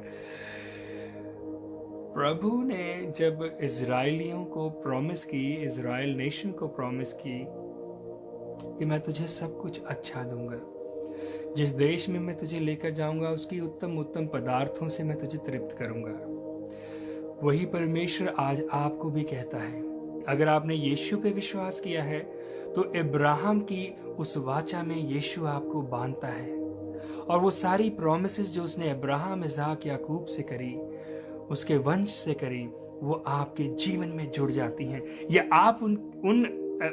प्रभु ने जब इजराइलियों को प्रॉमिस की, इजराइल नेशन को प्रॉमिस की कि मैं तुझे सब कुछ अच्छा दूंगा, जिस देश में मैं तुझे लेकर जाऊंगा उसकी उत्तम उत्तम पदार्थों से मैं तुझे तृप्त करूंगा, वही परमेश्वर आज आपको भी कहता है। अगर आपने यीशु पे विश्वास किया है तो इब्राहिम की उस वाचा में यीशु आपको बांधता है, और वो सारी प्रॉमिसेस जो उसने इब्राहिम, इसहाक, याकूब से करी, उसके वंश से करी, वो आपके जीवन में जुड़ जाती हैं, या आप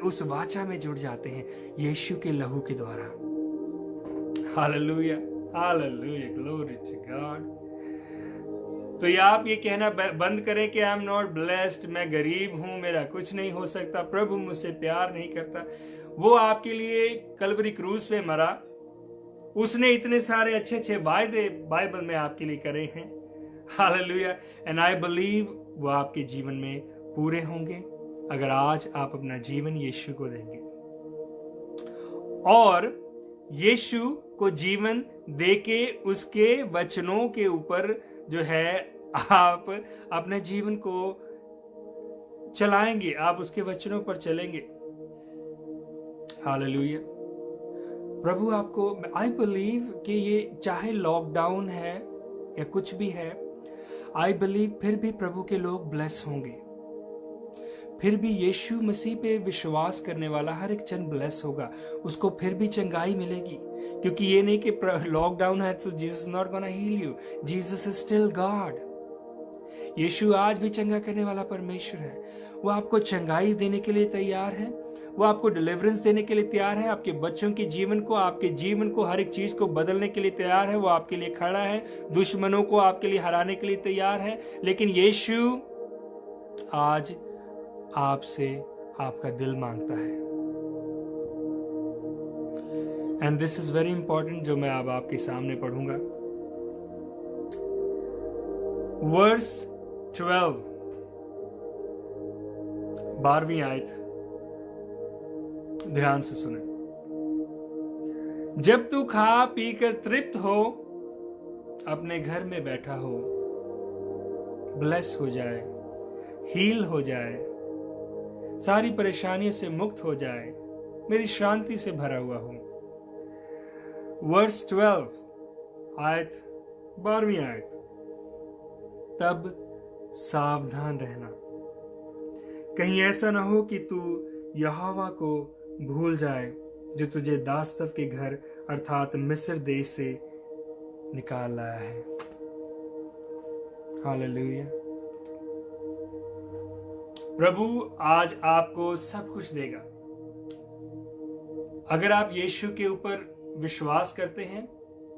उस वाचा में जुड़ जाते हैं यीशु के लहू के द्वारा। Hallelujah, hallelujah, glory to God. तो ये आप ये कहना बंद करें कि आई एम नॉट ब्लेस्ड, मैं गरीब हूं, मेरा कुछ नहीं हो सकता, प्रभु मुझसे प्यार नहीं करता। वो आपके लिए कलवरी क्रूज पे मरा, उसने इतने सारे अच्छे अच्छे वायदे बाइबल में आपके लिए करे हैं। हालेलुया। एंड आई बिलीव वो आपके जीवन में पूरे होंगे अगर आज आप अपना जीवन यीशु को देंगे, और यीशु को जीवन देके उसके वचनों के ऊपर जो है आप अपने जीवन को चलाएंगे, आप उसके वचनों पर चलेंगे। हालेलुया। प्रभु आपको, आई बिलीव कि ये चाहे लॉकडाउन है या कुछ भी है, आई बिलीव फिर भी प्रभु के लोग ब्लेस होंगे। फिर भी यीशु मसीह पे विश्वास करने वाला हर एक जन ब्लेस होगा, उसको फिर भी चंगाई मिलेगी। क्योंकि ये नहीं कि लॉकडाउन है तो Jesus not gonna heal you, Jesus is still God. Yeshu आज भी चंगा करने वाला परमेश्वर है। वो आपको चंगाई देने के लिए तैयार है, वो आपको डिलीवरेंस देने के लिए तैयार है, आपके बच्चों के जीवन को, आपके जीवन को, हर एक चीज को बदलने के लिए तैयार है। वो आपके लिए खड़ा है, दुश्मनों को आपके लिए हराने के लिए तैयार है। लेकिन यीशु आज आपसे आपका दिल मांगता है। And this is very important, जो मैं अब आपके सामने पढ़ूंगा। वर्स 12, 12वीं आयत, ध्यान से सुने। जब तू खा पी कर तृप्त हो, अपने घर में बैठा हो, ब्लेस हो जाए, हील हो जाए, सारी परेशानियों से मुक्त हो जाए, मेरी शांति से भरा हुआ हो। वर्स 12 आयत, 12वीं आयत, तब सावधान रहना, कहीं ऐसा ना हो कि तू यहोवा को भूल जाए जो तुझे दास्तव के घर अर्थात मिस्र देश से निकाल लाया है। हालेलुया। प्रभु आज आपको सब कुछ देगा अगर आप यीशु के ऊपर विश्वास करते हैं।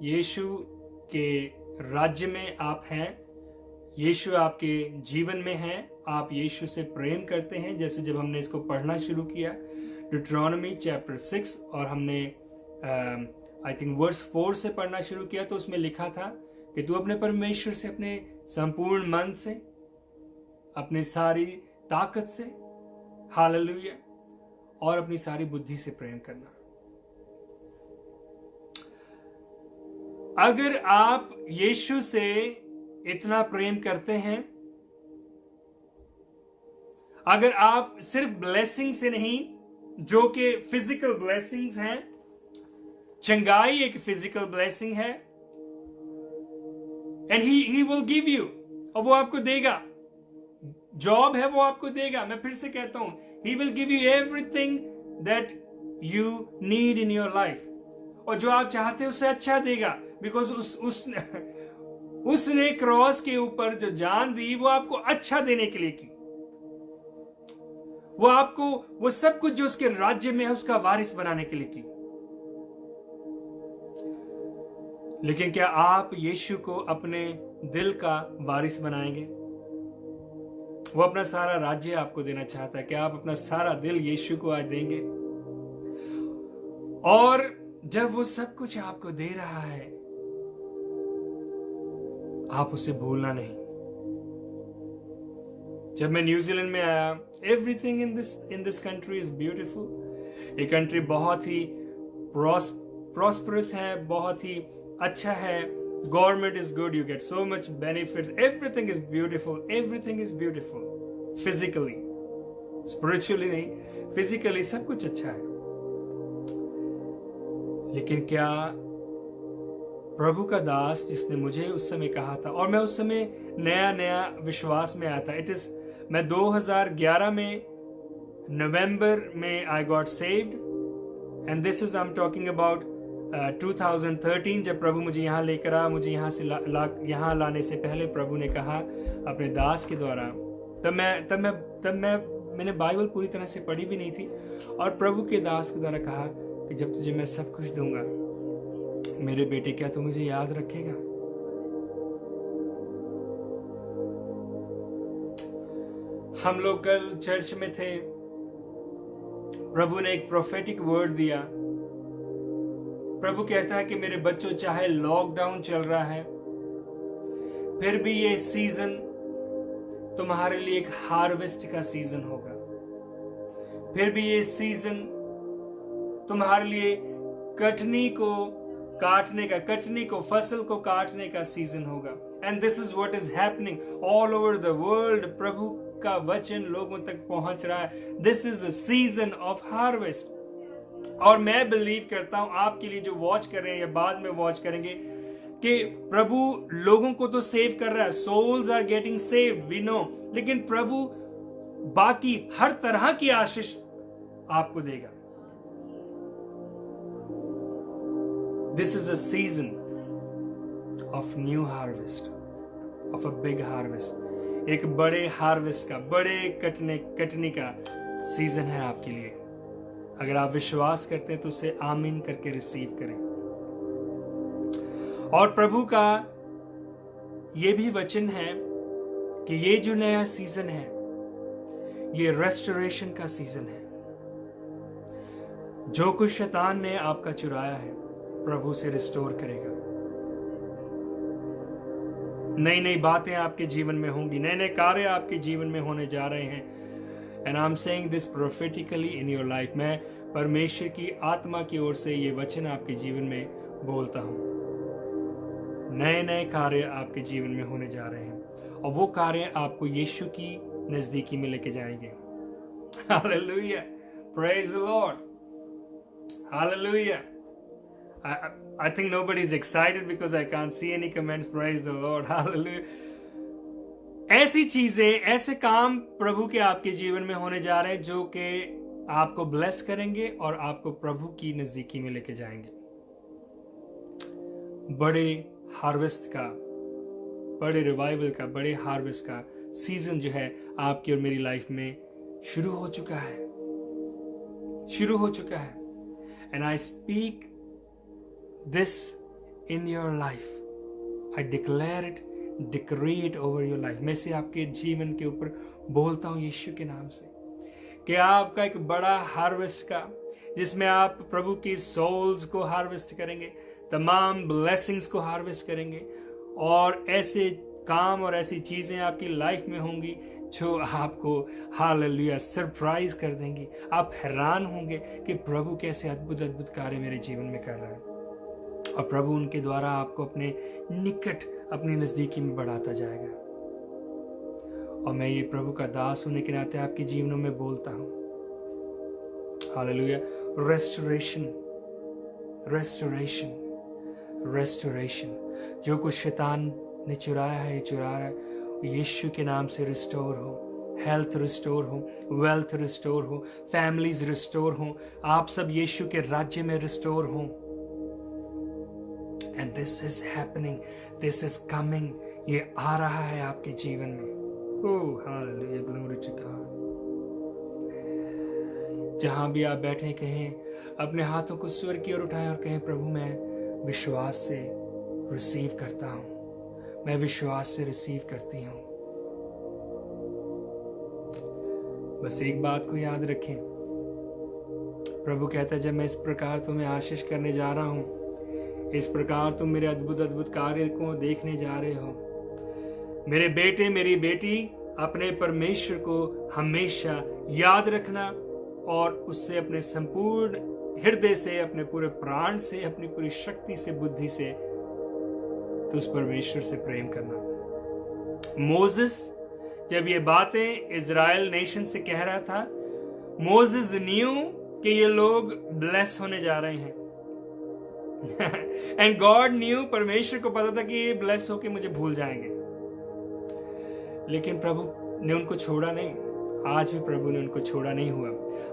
यीशु के राज्य में आप हैं, यीशु आपके जीवन में है, आप यीशु से प्रेम करते हैं। जैसे जब हमने इसको पढ़ना शुरू किया, ड्यूटरॉनमी चैप्टर 6, और हमने आई थिंक वर्स 4 से पढ़ना शुरू किया, तो उसमें लिखा था कि तू अपने परमेश्वर से अपने संपूर्ण मन से, अपनी सारी ताकत से, हालेलुया, और अपनी सारी बुद्धि से प्रेम करना। अगर आप यीशु से इतना प्रेम करते हैं, अगर आप सिर्फ ब्लेसिंग से नहीं, जो कि फिजिकल ब्लेसिंग्स हैं, चंगाई एक फिजिकल ब्लेसिंग है, and he will give you, और वो आपको देगा। जॉब है वो आपको देगा। मैं फिर से कहता हूं, he will give you everything that you need in your life, और जो आप चाहते हैं उससे अच्छा देगा। बिकॉज उसने क्रॉस के ऊपर जो जान दी, वो आपको अच्छा देने के लिए की। वो आपको वो सब कुछ जो उसके राज्य में है उसका वारिस बनाने के लिए की। लेकिन क्या आप यीशु को अपने दिल का वारिस बनाएंगे? वो अपना सारा राज्य आपको देना चाहता है। क्या आप अपना सारा दिल यीशु को आज देंगे? और जब वो सब कुछ आपको दे रहा है, आप उसे भूलना नहीं। जब मैं न्यूजीलैंड में आया, everything in this country is beautiful. ये कंट्री बहुत ही प्रॉस्परस है, बहुत ही अच्छा है। Government is good, you get so much benefits, everything is beautiful, everything is beautiful. Physically, spiritually नहीं, फिजिकली सब कुछ अच्छा है। लेकिन क्या प्रभु का दास जिसने मुझे उस समय कहा था, और मैं उस समय नया नया विश्वास में आया था, मैं 2011 में नवंबर में I got saved, and this is I am talking about 2013, जब प्रभु मुझे यहाँ लेकर आया। मुझे यहाँ से यहाँ लाने से पहले प्रभु ने कहा अपने दास के द्वारा, मैंने बाइबल पूरी तरह से पढ़ी भी नहीं थी, और प्रभु के दास के द्वारा कहा कि जब तुझे मैं सब कुछ दूंगा, मेरे बेटे, क्या तू मुझे याद रखेगा? हम लोग कल चर्च में थे, प्रभु ने एक प्रोफेटिक वर्ड दिया। प्रभु कहता है कि मेरे बच्चों, चाहे लॉकडाउन चल रहा है, फिर भी ये सीजन तुम्हारे लिए एक हार्वेस्ट का सीजन होगा। फिर भी ये सीजन तुम्हारे लिए कटनी को, फसल को काटने का सीजन होगा। And this is what is happening all over the world. प्रभु का वचन लोगों तक पहुंच रहा है। This is a season of harvest. और मैं बिलीव करता हूं आपके लिए जो वॉच कर रहे हैं या बाद में वॉच करेंगे कि प्रभु लोगों को तो सेव कर रहा है, souls are getting saved, we know, लेकिन प्रभु बाकी हर तरह की आशीष आपको देगा। This is a season of new harvest, of a big harvest. एक बड़े हार्वेस्ट का, बड़े कटने का सीजन है आपके लिए। अगर आप विश्वास करते हैं तो उसे आमीन करके रिसीव करें। और प्रभु का यह भी वचन है कि ये जो नया सीजन है ये रेस्टोरेशन का सीजन है। जो कुछ शैतान ने आपका चुराया है प्रभु से रिस्टोर करेगा। नई नई बातें आपके जीवन में होंगी, नए नए कार्य आपके जीवन में होने जा रहे हैं। And I am saying this prophetically in your life. मैं परमेश्वर की आत्मा की ओर से ये वचन आपके जीवन में बोलता हूं। नए नए कार्य आपके जीवन में होने जा रहे हैं और वो कार्य आपको यीशु की नजदीकी में लेके जाएंगे। Hallelujah, praise the Lord, hallelujah. I think nobody is excited because I can't see any comments. Praise the Lord, hallelujah. ऐसी चीजें, ऐसे काम प्रभु के आपके जीवन में होने जा रहे हैं जो कि आपको ब्लेस करेंगे और आपको प्रभु की नजदीकी में लेके जाएंगे। बड़े हार्वेस्ट का, बड़े रिवाइवल का, बड़े हार्वेस्ट का सीजन जो है आपकी और मेरी लाइफ में शुरू हो चुका है, शुरू हो चुका है। And I speak this in your life. I declare it, decree it over your life. मैं से आपके जीवन के ऊपर बोलता हूं यीशु के नाम से कि आपका एक बड़ा हार्वेस्ट का, जिसमें आप प्रभु की सोल्स को हार्वेस्ट करेंगे, तमाम ब्लेसिंग्स को हार्वेस्ट करेंगे और ऐसे काम और ऐसी चीजें आपकी लाइफ में होंगी जो आपको हालेलुया सरप्राइज कर देंगी। आप हैरान होंगे कि प्रभु कैसे अद्भुत अद्भुत कार्य मेरे जीवन में कर रहा है और प्रभु उनके द्वारा आपको अपने निकट, अपनी नजदीकी में बढ़ाता जाएगा। और मैं ये प्रभु का दास होने के नाते आपके जीवनों में बोलता हूं हालेलुया, रेस्टोरेशन, रेस्टोरेशन, रेस्टोरेशन। जो कुछ शैतान ने चुराया है, चुरा रहा है, यीशु के नाम से रिस्टोर हो। हेल्थ रिस्टोर हो, वेल्थ रिस्टोर हो, फैमिलीज रिस्टोर हो, आप सब यीशु के राज्य में रिस्टोर हो। And this is happening, this is coming, ये आ रहा है आपके जीवन में। Oh, hallelujah, glory to God। जहां भी आप बैठे कहें अपने हाथों को स्वर की ओर उठाएं और कहें प्रभु मैं विश्वास से रिसीव करता हूं, मैं विश्वास से रिसीव करती हूं। बस एक बात को याद रखें, प्रभु कहता है जब मैं इस प्रकार तुम्हें आशीष करने जा रहा हूं, इस प्रकार तुम मेरे अद्भुत अद्भुत कार्य को देखने जा रहे हो। मेरे बेटे, मेरी बेटी, अपने परमेश्वर को हमेशा याद रखना और उससे अपने संपूर्ण हृदय से, अपने पूरे प्राण से, अपनी पूरी शक्ति से, बुद्धि से तो उस परमेश्वर से प्रेम करना। मोसेस जब ये बातें इजराइल नेशन से कह रहा था, मोसेस न्यू कि ये लोग ब्लेस होने जा रहे हैं। एंड गॉड न्यू, परमेश्वर को पता था कि ये ब्लेस होके मुझे भूल जाएंगे, लेकिन प्रभु ने उनको छोड़ा नहीं। आज भी प्रभु ने उनको छोड़ा नहीं हुआ,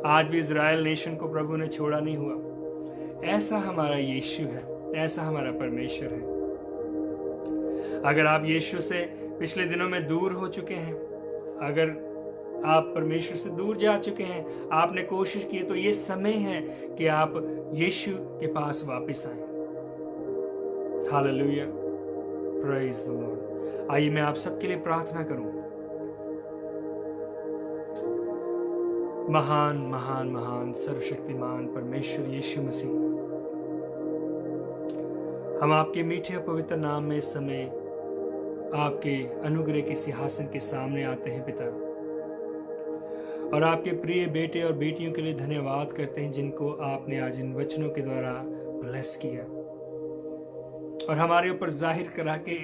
आज भी इजराइल नेशन को प्रभु ने छोड़ा नहीं हुआ। ऐसा हमारा यीशु है, ऐसा हमारा परमेश्वर है। अगर आप यीशु से पिछले दिनों में दूर हो चुके हैं, अगर आप परमेश्वर से दूर जा चुके हैं, आपने कोशिश की, तो ये समय है कि आप यीशु के पास वापस आएं। Hallelujah, praise the Lord. आइए मैं आप सबके लिए प्रार्थना करूं। महान महान महान सर्वशक्तिमान परमेश्वर यीशु मसीह, हम आपके मीठे और पवित्र नाम में इस समय आपके अनुग्रह के सिंहासन के सामने आते हैं पिता, और आपके प्रिय बेटे और बेटियों के लिए धन्यवाद करते हैं जिनको आपने आज इन वचनों के द्वारा ब्लेस किया और हमारे ऊपर जाहिर करा के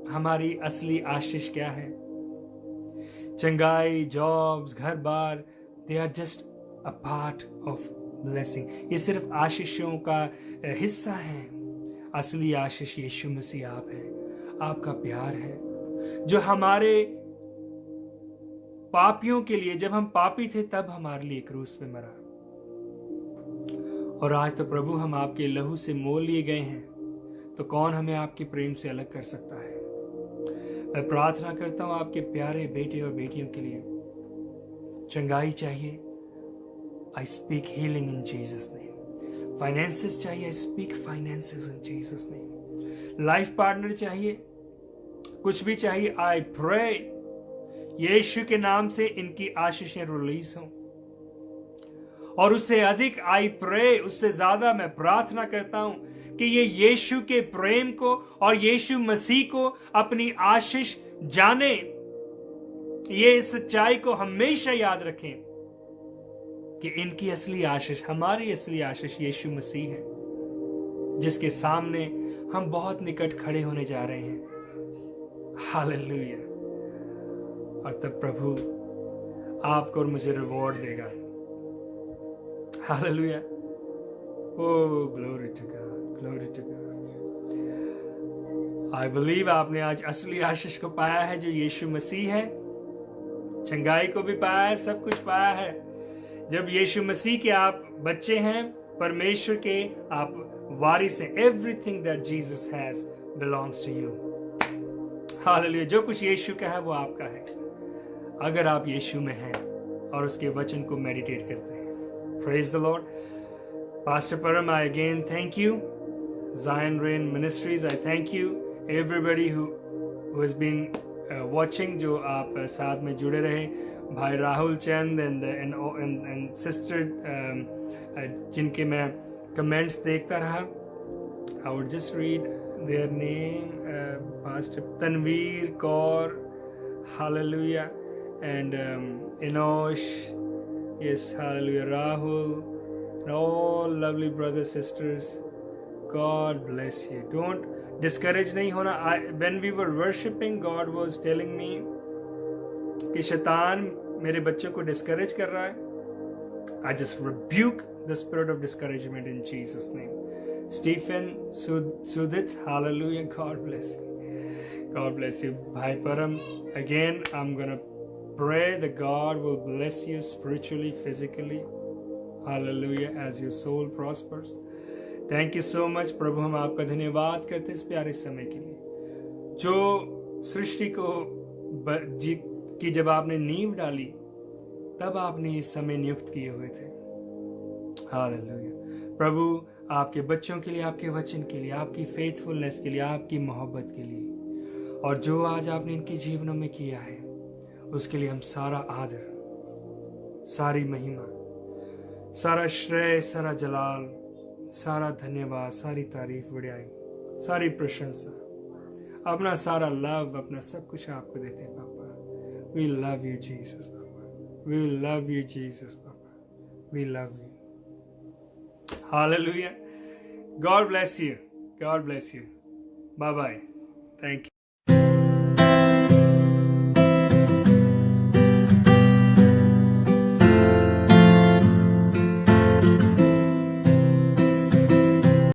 हमारी असली आशीष क्या है। चंगाई, जॉब्स, घर बार, they are just a part of blessing. ये सिर्फ आशीषों का हिस्सा है। असली आशीष यीशु मसीह आप हैं, आपका प्यार है, जो हमारे पापियों के लिए, जब हम पापी थे तब हमारे लिए क्रूस पे मरा, और आज तो प्रभु हम आपके लहू से मोल लिए गए हैं, तो कौन हमें आपके प्रेम से अलग कर सकता है। मैं प्रार्थना करता हूं आपके प्यारे बेटे और बेटियों के लिए, चंगाई चाहिए, I speak healing in Jesus name. Finances चाहिए, I speak finances in Jesus name. Life partner चाहिए, कुछ भी चाहिए, आई प्रे यीशु के नाम से इनकी आशीषें रिलीज हों, और उससे अधिक आई प्रे, उससे ज्यादा मैं प्रार्थना करता हूं कि ये यीशु के प्रेम को और यीशु मसीह को अपनी आशीष जाने, ये सच्चाई को हमेशा याद रखें कि इनकी असली आशीष, हमारी असली आशीष यीशु मसीह है, जिसके सामने हम बहुत निकट खड़े होने जा रहे हैं। हालेलुया। और तब प्रभु आपको और मुझे रिवॉर्ड देगा। Hallelujah. Oh glory to God, glory to God. I believe आपने आज असली आशीष को पाया है जो यीशु मसीह है, चंगाई को भी पाया है, सब कुछ पाया है। जब यीशु मसीह के आप बच्चे हैं, परमेश्वर के आप वारिस हैं, everything that Jesus has belongs to you. Hallelujah. जो कुछ यीशु का है वो आपका है, अगर आप यीशु में हैं और उसके वचन को मेडिटेट करते हैं। Praise the Lord. Pastor Param, I again thank you. Zion Rain Ministries, I thank you. Everybody who has been watching, जो आप साथ में जुड़े रहे, भाई राहुल चंद and sister जिनके मैं कमेंट्स देखता रहा, I would just read their name. Pastor Tanveer Kaur, hallelujah, and Enosh, yes, hallelujah, Rahul, and all lovely brothers, sisters, God bless you. Don't discourage नहीं होना. When we were worshiping, God was telling me कि शैतान मेरे बच्चों को discourage कर रहा है. I just rebuke the spirit of discouragement in Jesus' name. Stephen Sudit, hallelujah, God bless you. God bless you. Bhai Param, again, I'm gonna pray that God will bless you spiritually, physically, hallelujah, as your soul prospers. Thank you so much. प्रभु हम आपका धन्यवाद करते हैं इस प्यारे समय के लिए, जो सृष्टि को की जब आपने नींव डाली तब आपने इस समय नियुक्त किए हुए थे। हालेलुया। प्रभु आपके बच्चों के लिए, आपके वचन के लिए, आपकी फेथफुलनेस के लिए, आपकी मोहब्बत के लिए, और जो आज आपने इनके जीवनों में किया है उसके लिए हम सारा आदर, सारी महिमा, सारा श्रेय, सारा जलाल, सारा धन्यवाद, सारी तारीफ, बड़ाई, सारी प्रशंसा, अपना सारा लव, अपना सब कुछ आपको देते हैं पापा। वी लव यू जीसस पापा, वी लव यू जीसस पापा, we love you. Hallelujah. God bless you, God bless you. Bye bye, thank you.